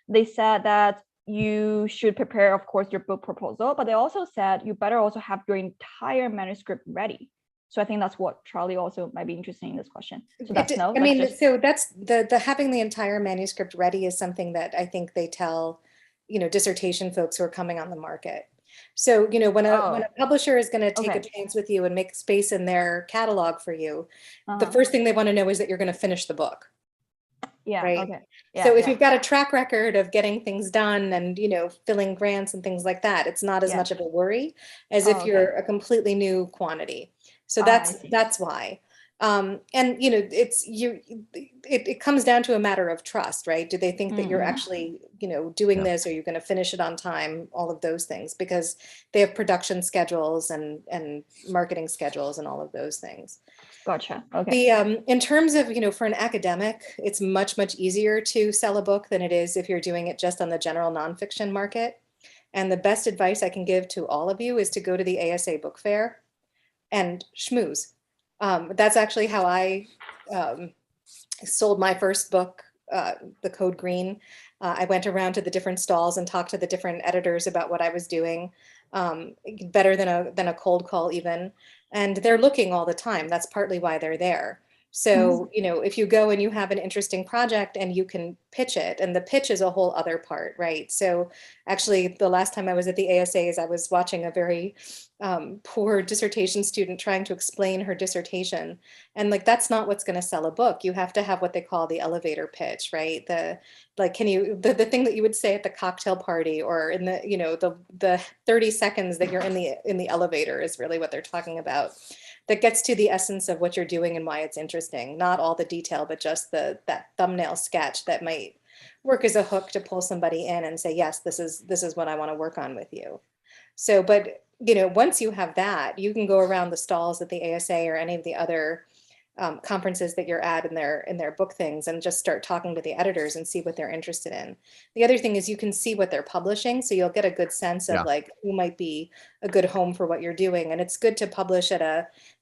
they said that you should prepare, of course, your book proposal, but they also said you better also have your entire manuscript ready. So I think that's what Charlie also might be interested in this question. So that's so that's the having the entire manuscript ready is something that I think they tell, dissertation folks who are coming on the market. So, when a publisher is going to take a chance with you and make space in their catalog for you, the first thing they want to know is that you're going to finish the book. Yeah. Right. Okay. Yeah, so if you've got a track record of getting things done and, filling grants and things like that, it's not as much of a worry as if you're a completely new quantity. So that's why. And it comes down to a matter of trust, right? Do they think that you're actually, doing this? Are you going to finish it on time? All of those things, because they have production schedules and marketing schedules and all of those things. Gotcha. Okay. In terms of, for an academic, it's much, much easier to sell a book than it is if you're doing it just on the general nonfiction market. And the best advice I can give to all of you is to go to the ASA book fair and schmooze. That's actually how I sold my first book, The Code Green. I went around to the different stalls and talked to the different editors about what I was doing, better than a cold call even. And they're looking all the time. That's partly why they're there. So, if you go and you have an interesting project and you can pitch it, and the pitch is a whole other part, right? So actually, the last time I was at the ASAs, I was watching a very poor dissertation student trying to explain her dissertation. And that's not what's going to sell a book. You have to have what they call the elevator pitch, right? The thing that you would say at the cocktail party, or in the 30 seconds that you're in the elevator is really what they're talking about. that gets to the essence of what you're doing and why it's interesting. Not all the detail, but just that thumbnail sketch that might work as a hook to pull somebody in and say, yes, this is what I want to work on with you. So, but once you have that, you can go around the stalls at the ASA or any of the other conferences that you're at in their book things and just start talking to the editors and see what they're interested in. The other thing is you can see what they're publishing, so you'll get a good sense of like who might be a good home for what you're doing. And it's good to publish at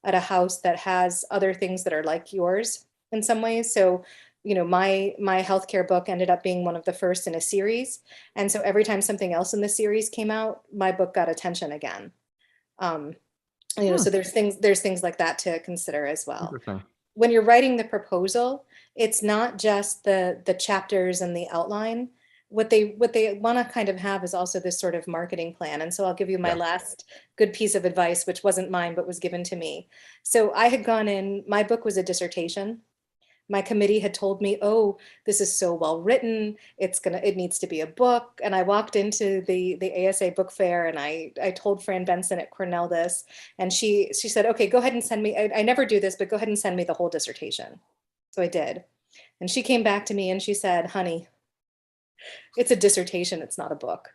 a house that has other things that are like yours in some ways. So my healthcare book ended up being one of the first in a series, and so every time something else in the series came out, my book got attention again. So there's things like that to consider as well. When you're writing the proposal, it's not just the chapters and the outline. What they want to kind of have is also this sort of marketing plan. And so I'll give you my last good piece of advice, which wasn't mine, but was given to me. So I had gone in, my book was a dissertation. My committee had told me, oh, this is so well written, it needs to be a book. And I walked into the ASA book fair and I told Fran Benson at Cornell this, and she said, okay, go ahead and send me, I never do this, but go ahead and send me the whole dissertation. So I did. And she came back to me and she said, honey, it's a dissertation, it's not a book.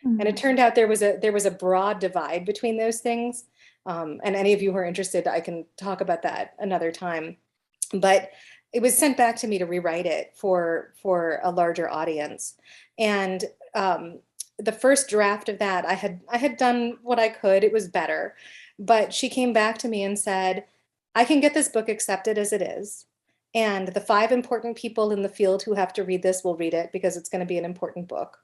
And it turned out there was a broad divide between those things. And any of you who are interested, I can talk about that another time. But it was sent back to me to rewrite it for a larger audience. And the first draft of that, I had done what I could. It was better. But she came back to me and said, I can get this book accepted as it is. And the 5 important people in the field who have to read this will read it because it's going to be an important book.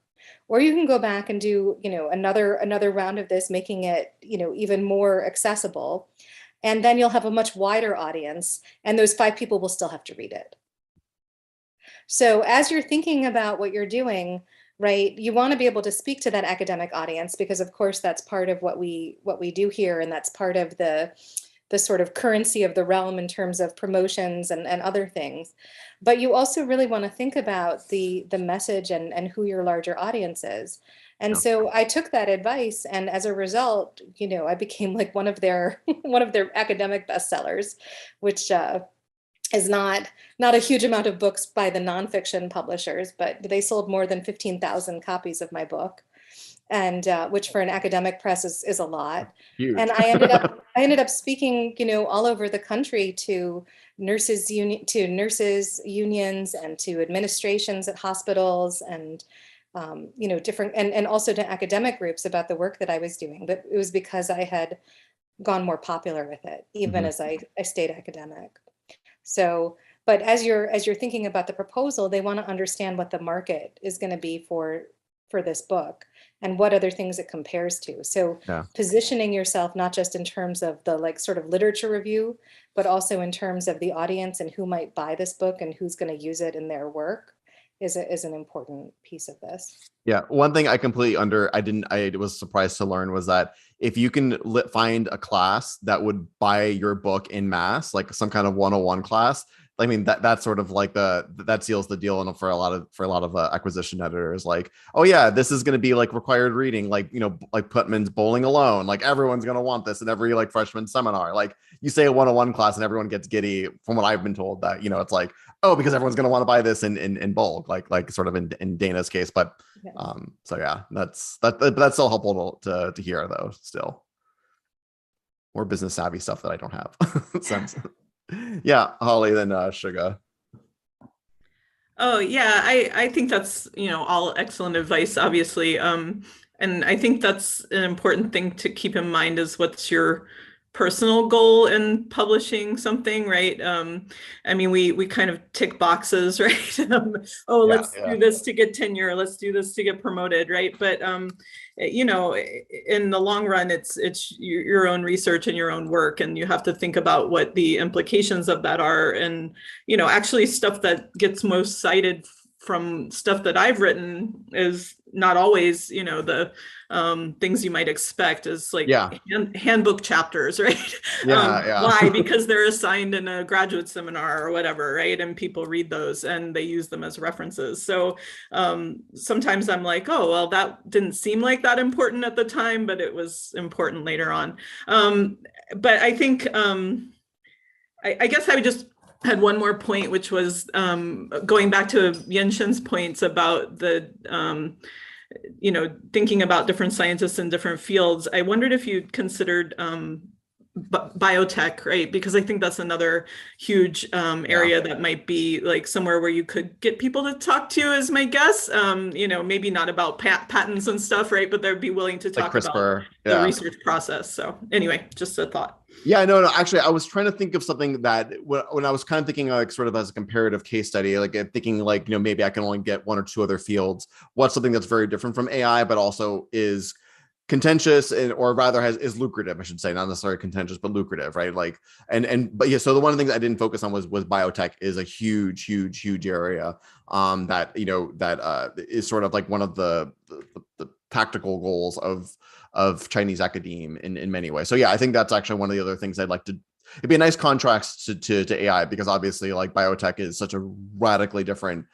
Or you can go back and do, another round of this, making it, even more accessible. And then you'll have a much wider audience, and those 5 people will still have to read it. So as you're thinking about what you're doing, right, you want to be able to speak to that academic audience, because of course that's part of what we do here, and that's part of the sort of currency of the realm in terms of promotions and other things. But you also really want to think about the message and who your larger audience is. And so I took that advice, and as a result, I became like one of their academic bestsellers, which is not a huge amount of books by the nonfiction publishers, but they sold more than 15,000 copies of my book, and which for an academic press is a lot. Huge. And I ended up speaking, all over the country to nurses unions and to administrations at hospitals and different, and also to academic groups about the work that I was doing. But it was because I had gone more popular with it, even as I stayed academic. So, but as you're thinking about the proposal, they want to understand what the market is going to be for this book and what other things it compares to. So positioning yourself not just in terms of the sort of literature review, but also in terms of the audience and who might buy this book and who's going to use it in their work is an important piece of this. Yeah, one thing I completely I was surprised to learn was that if you can find a class that would buy your book in mass, like some kind of 101 class, I mean, that's sort of like that seals the deal. And for a lot of acquisition editors, like, oh yeah, this is going to be like required reading, like, like Putman's Bowling Alone, like everyone's going to want this in every like freshman seminar. Like you say a 101 class and everyone gets giddy, from what I've been told, that, it's like, oh, because everyone's going to want to buy this in bulk, like sort of in Dana's case. But so yeah, that's still helpful to hear, though. Still more business savvy stuff that I don't have. Sense. Yeah, Holly, then Suga. Oh yeah, I think that's all excellent advice, obviously, and I think that's an important thing to keep in mind is what's your personal goal in publishing something, right? I mean, we kind of tick boxes, right? Let's do this to get tenure, let's do this to get promoted, right? But in the long run, it's your own research and your own work, and you have to think about what the implications of that are, and actually stuff that gets most cited from stuff that I've written is not always, the things you might expect as like handbook chapters, right? Why? Because they're assigned in a graduate seminar or whatever, right? And people read those and they use them as references. So sometimes I'm like, oh, well, that didn't seem like that important at the time, but it was important later on. But I think, I guess I would just had one more point, which was going back to Yenshin's points about the, thinking about different scientists in different fields. I wondered if you'd considered biotech, right? Because I think that's another huge area that might be like somewhere where you could get people to talk to, is my guess. Maybe not about patents and stuff, right? But they'd be willing to talk about the research process. So anyway, just a thought. Yeah, no, actually, I was trying to think of something that when I was kind of thinking like sort of as a comparative case study, like thinking like, maybe I can only get one or two other fields. What's something that's very different from AI, but also is contentious or rather is lucrative, I should say, not necessarily contentious, but lucrative, right? Like, but yeah, so the one of the things I didn't focus on was biotech is a huge area that, that is sort of like one of the tactical goals of Chinese academe in many ways. So yeah, I think that's actually one of the other things I'd like to, it'd be a nice contrast to AI, because obviously like biotech is such a radically different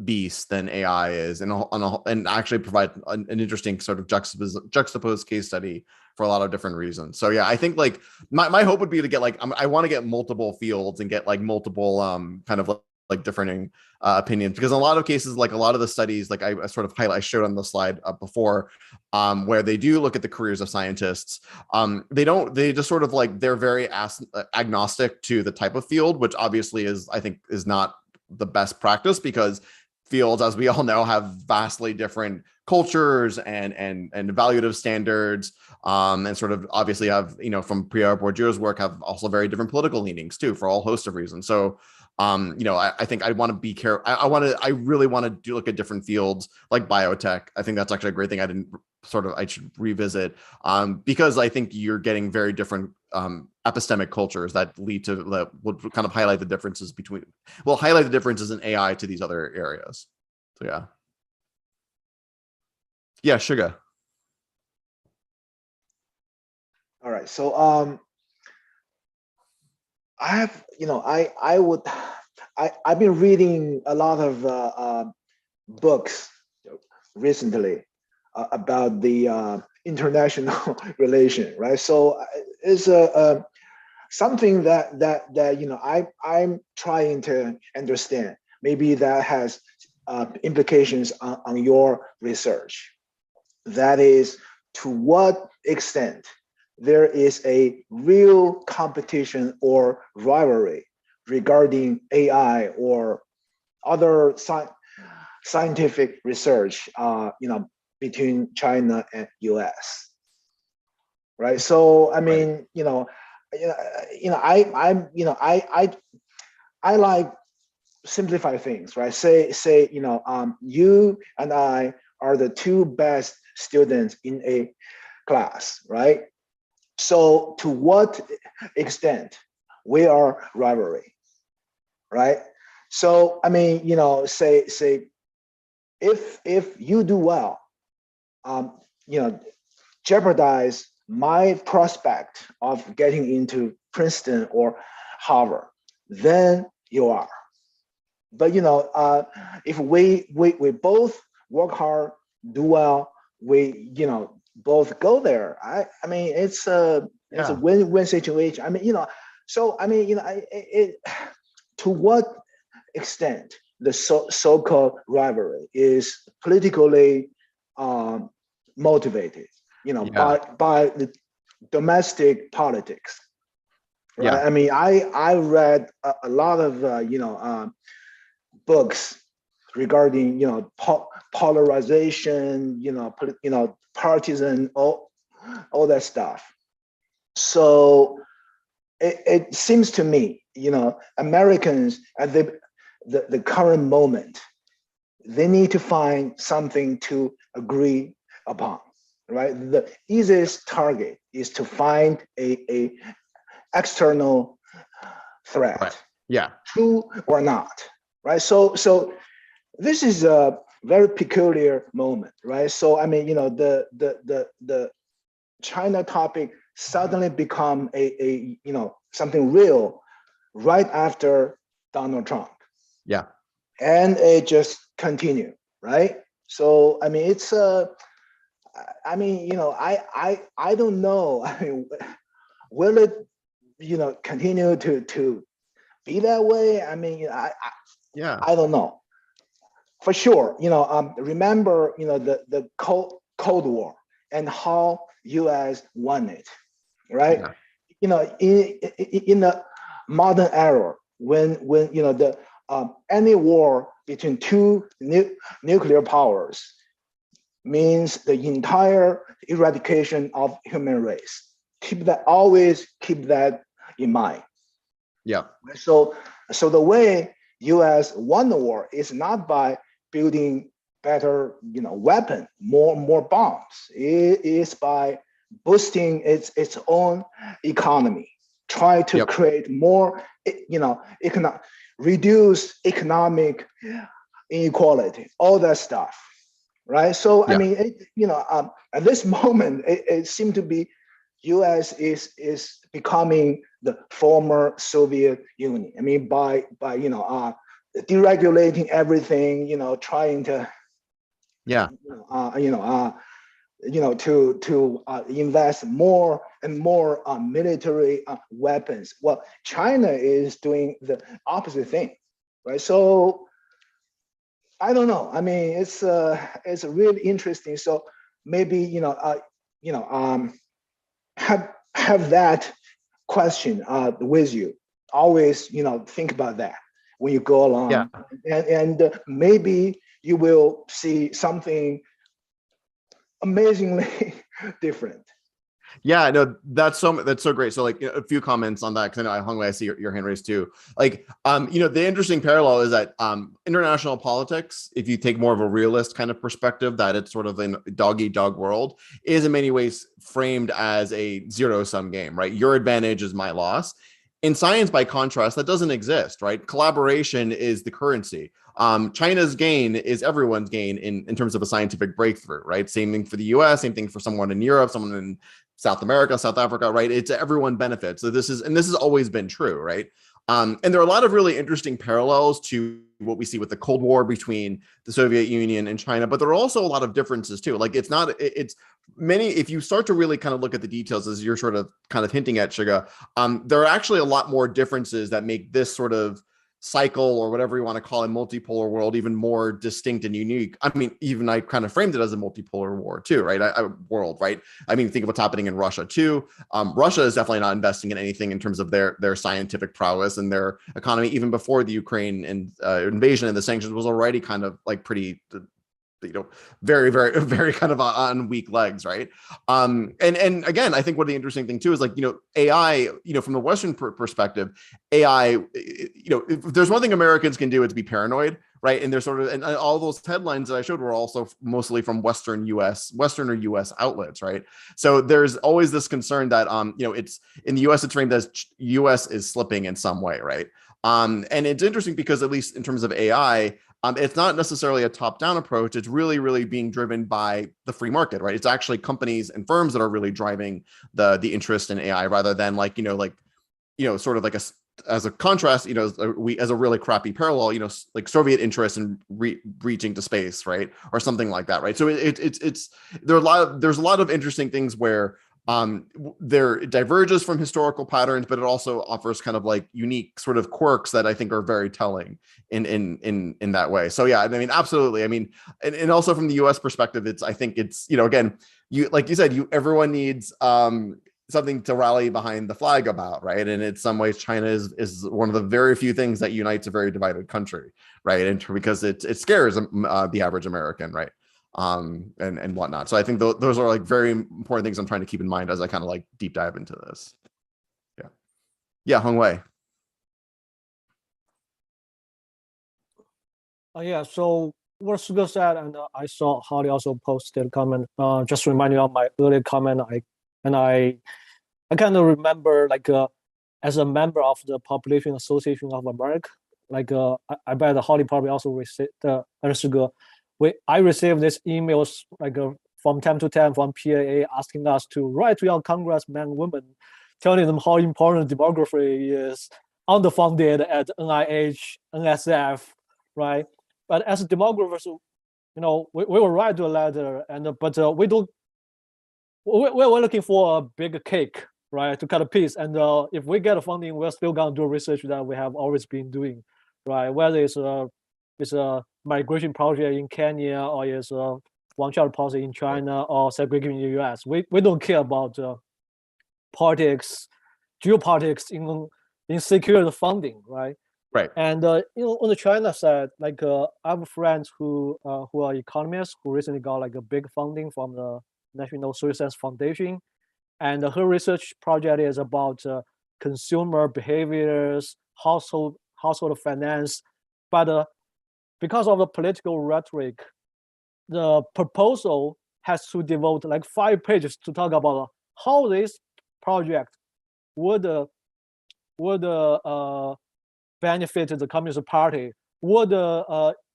beast than AI is, and actually provide an interesting sort of juxtaposed case study for a lot of different reasons. So yeah, I think like my hope would be to get like, I want to get multiple fields and get like multiple kind of like differing opinions, because in a lot of cases, like a lot of the studies, like I sort of I showed on the slide before, where they do look at the careers of scientists, they just sort of like, they're very agnostic to the type of field, which obviously I think is not the best practice, because fields, as we all know, have vastly different cultures and evaluative standards, and sort of obviously have, from Pierre Bourdieu's work, have also very different political leanings too, for a whole host of reasons. So I think I want to be careful. I really want to do look at different fields like biotech. I think that's actually a great thing. I should revisit, because I think you're getting very different epistemic cultures that would kind of highlight the differences in AI to these other areas. So yeah, Sugar. All right. So I have, I've been reading a lot of books recently about the international relation, right? So it's something that I'm trying to understand. Maybe that has implications on your research. That is, to what extent there is a real competition or rivalry regarding AI or other scientific research, between China and US, right? So I mean, I like simplify things, right? Say you and I are the two best students in a class, right? So to what extent we are rivalry, right? So I mean, say if you do well, jeopardize my prospect of getting into Princeton or Harvard, then you are. But if we both work hard, do well, we both go there. I mean, it's a win-win situation. I mean, so I mean, to what extent the so-called rivalry is politically motivated, by the domestic politics. Right? I mean, I read a lot of books regarding polarization, partisan, all that stuff. So it seems to me, Americans at the current moment, they need to find something to agree upon, right? The easiest target is to find a external threat, right. Yeah, true or not, right? So this is a very peculiar moment, right? So I mean, the China topic suddenly become a something real right after Donald Trump. Yeah. And it just continue, right? So I mean, it's I don't know. I mean, will it continue to be that way? I mean, I don't know. For sure, remember, the Cold War and how U.S. won it, right? Yeah. In the modern era, when the any war between two nuclear powers means the entire eradication of human race. Always keep that in mind. Yeah. So the way U.S. won the war is not by building better, weapon, more bombs. It is by boosting its own economy, try to create more, reduce economic inequality, all that stuff, right? So I mean, at this moment, it seemed to be U.S. is becoming the former Soviet Union. I mean, by deregulating everything, trying to to invest more and more military weapons. Well, China is doing the opposite thing, right? So I don't know. I mean, it's really interesting. So maybe have that question with you. Always think about that when you go along, and maybe you will see something amazingly different. Yeah, no, that's so great. So like a few comments on that, because I know Hong Wei, I see your hand raised too. Like the interesting parallel is that international politics, if you take more of a realist kind of perspective, that it's sort of a dog-eat-dog world, is in many ways framed as a zero-sum game, right? Your advantage is my loss. In science, by contrast, that doesn't exist, right? Collaboration is the currency. China's gain is everyone's gain in terms of a scientific breakthrough, right? Same thing for the US, same thing for someone in Europe, someone in South America, South Africa, right? It's everyone benefits. So this has always been true, right? And there are a lot of really interesting parallels to what we see with the Cold War between the Soviet Union and China, but there are also a lot of differences too. Like it's many, if you start to really kind of look at the details, as you're sort of kind of hinting at, Shiga, there are actually a lot more differences that make this sort of cycle, or whatever you want to call it, multipolar world, even more distinct and unique. I mean, even I kind of framed it as a multipolar war too, right? World, right? I mean, think of what's happening in Russia too. Russia is definitely not investing in anything in terms of their scientific prowess and their economy, even before the Ukraine and invasion and the sanctions was already kind of like pretty very, very, very kind of on weak legs, right? And again, I think what the interesting thing too is like, AI, from the Western perspective, AI, if there's one thing Americans can do, it's be paranoid, right? And there's sort of, and all those headlines that I showed were also mostly from Western or US outlets, right? So there's always this concern that, it's in the US, it's framed as US is slipping in some way, right? And it's interesting because at least in terms of AI, it's not necessarily a top-down approach. It's really, really being driven by the free market, right? It's actually companies and firms that are really driving the interest in AI, rather than sort of like as a contrast, we as a really crappy parallel, like Soviet interest in reaching to space, right, or something like that, right? So there's a lot of interesting things where there diverges from historical patterns, but it also offers kind of like unique sort of quirks that I think are very telling in that way. So yeah, I mean, absolutely. I mean, and also from the US perspective, I think it's, again, like you said, everyone needs something to rally behind the flag about, right? And in some ways, China is one of the very few things that unites a very divided country, right? And because it scares the average American, right? And whatnot. So I think those are like very important things I'm trying to keep in mind as I kind of like deep dive into this. Yeah, Hong Wei. Yeah, so what Suga said, and I saw Holly also posted a comment, just reminding of my earlier comment. I kind of remember, like, as a member of the Population Association of America, I bet Holly probably also received I received these emails from time to time from PAA asking us to write to young congressmen, women, telling them how important demography is underfunded at NIH, NSF, right? But as demographers, we will write a letter, but we don't. We're looking for a big cake, right, to cut a piece. And if we get funding, we're still gonna do research that we have always been doing, right? Whether it's a migration project in Kenya or it's a one-child policy in China or segregation in the US. We don't care about politics, geopolitics in securing the funding, right? Right. And on the China side, I have friends who are economists who recently got a big funding from the National Social Science Foundation, and her research project is about consumer behaviors, household finance. But because of the political rhetoric, the proposal has to devote 5 pages to talk about how this project would benefit the Communist Party, would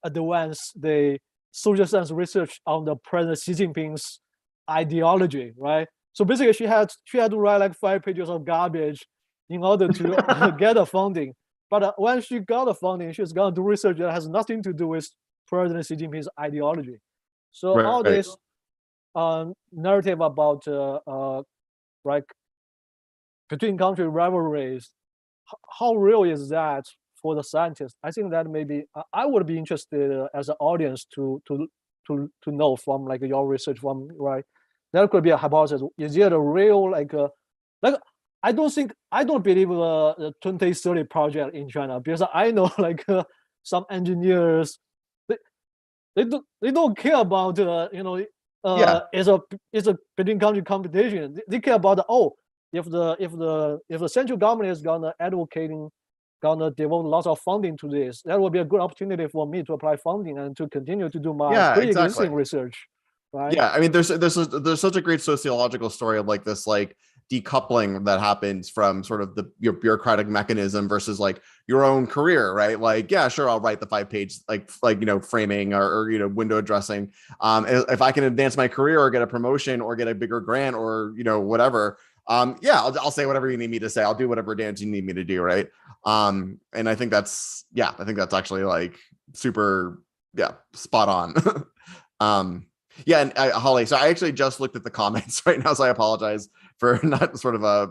advance the social science research on the President Xi Jinping's ideology, right? So basically, she had to write 5 pages of garbage in order to get the funding. But when she got the funding, she's gonna do research that has nothing to do with President Xi Jinping's ideology. So all this narrative about between country rivalries, how real is that for the scientists? I think that maybe I would be interested as an audience to know from your research right. There could be a hypothesis. Is it a real I don't believe the 2030 project in China, because I know some engineers they don't care about it's a between country competition. They care about if the central government is gonna devote lots of funding to this, that will be a good opportunity for me to apply funding and to continue to do my pre-existing research. Right? Yeah, I mean, there's such a great sociological story of this decoupling that happens from sort of your bureaucratic mechanism versus your own career, right? Yeah, sure, I'll write the 5-page framing or window dressing. If I can advance my career or get a promotion or get a bigger grant or whatever, I'll say whatever you need me to say. I'll do whatever dance you need me to do, right? And I think that's actually super spot on. Yeah, and Holly, so I actually just looked at the comments right now, so I apologize for not sort of a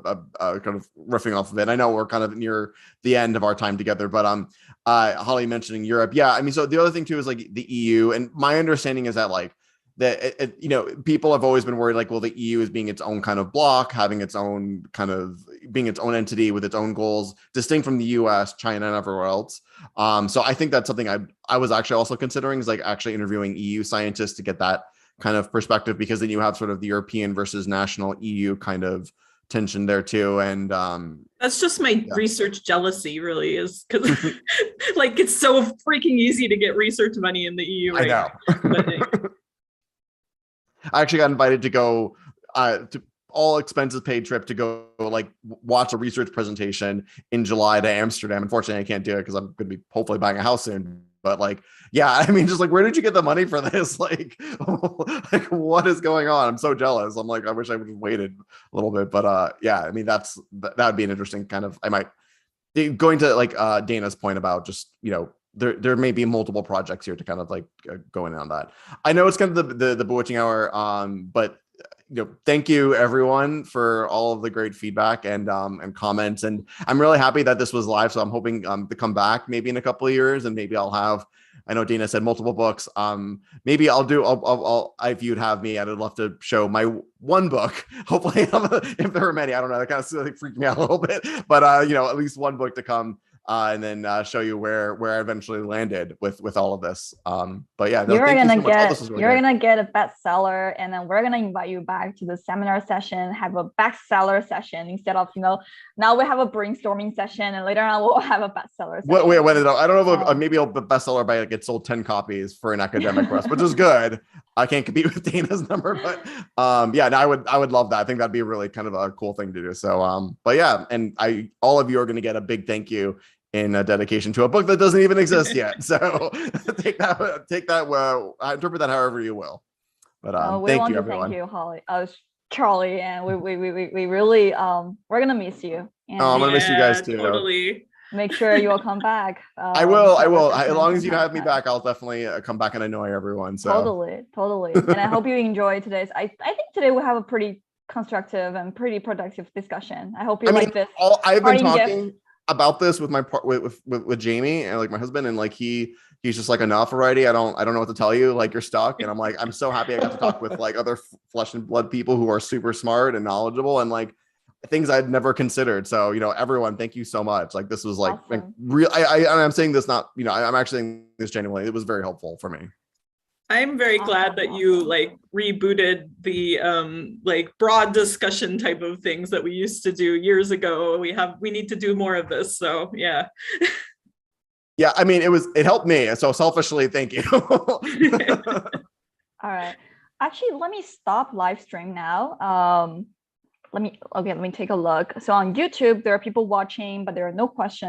kind of riffing off of it. I know we're kind of near the end of our time together, but Holly mentioning Europe. Yeah, I mean, so the other thing too is the EU, and my understanding is that people have always been worried well, the EU is being its own kind of block, having its own kind of being its own entity with its own goals, distinct from the US, China, and everywhere else. So I think that's something I was actually also considering, is actually interviewing EU scientists to get that kind of perspective, because then you have sort of the European versus national EU kind of tension there too. And that's just my research jealousy, really, is because it's so freaking easy to get research money in the EU right now. I actually got invited to go to all expenses paid trip to go watch a research presentation in July to Amsterdam. Unfortunately, I can't do it because I'm going to be hopefully buying a house soon. But I mean, just where did you get the money for this? What is going on? I'm so jealous. I'm I wish I would have waited a little bit. But I mean, that would be an interesting kind of, I might going to Dana's point about just, there may be multiple projects here to kind of go in on that. I know it's kind of the bewitching hour, but thank you everyone for all of the great feedback and comments. And I'm really happy that this was live. So I'm hoping to come back maybe in a couple of years, and maybe I'll have, I know Dana said multiple books. Maybe if you'd have me, I'd love to show my one book. Hopefully, if there are many, I don't know, that kind of freaked me out a little bit, but at least one book to come. And then show you where I eventually landed with all of this. But yeah, you're gonna get a bestseller, and then we're gonna invite you back to the seminar session, have a bestseller session instead of now we have a brainstorming session, and later on we'll have a bestseller session. Wait, I don't know if maybe a bestseller by it sold 10 copies for an academic press, which is good. I can't compete with Dana's number, but I would love that. I think that'd be really kind of a cool thing to do. So but yeah, and all of you are going to get a big thank you in dedication to a book that doesn't even exist yet. So take that. Well, I interpret that however you will. But thank you, everyone. Thank you, Holly. Charlie, and we really we're gonna miss you. And I'm gonna miss you guys too. Totally. Make sure you will come back. I will. As long as you have me back, I'll definitely come back and annoy everyone. So totally. And I hope you enjoy today's. I think today we have a pretty constructive and pretty productive discussion. I hope you like this. I've been talking about this with my with Jamie and like my husband, and like he's just like, enough already. I don't know what to tell you. Like, you're stuck. And I'm like, I'm so happy I got to talk with like other flesh and blood people who are super smart and knowledgeable and like things I'd never considered. So, everyone, thank you so much. Like, this was like real. I'm saying this not, I'm actually saying this genuinely. It was very helpful for me. I'm very glad that you like rebooted the like broad discussion type of things that we used to do years ago. We need to do more of this. So yeah. Yeah, I mean, it helped me. So selfishly, thank you. All right. Actually, let me stop live stream now. Let me take a look. So on YouTube, there are people watching, but there are no questions.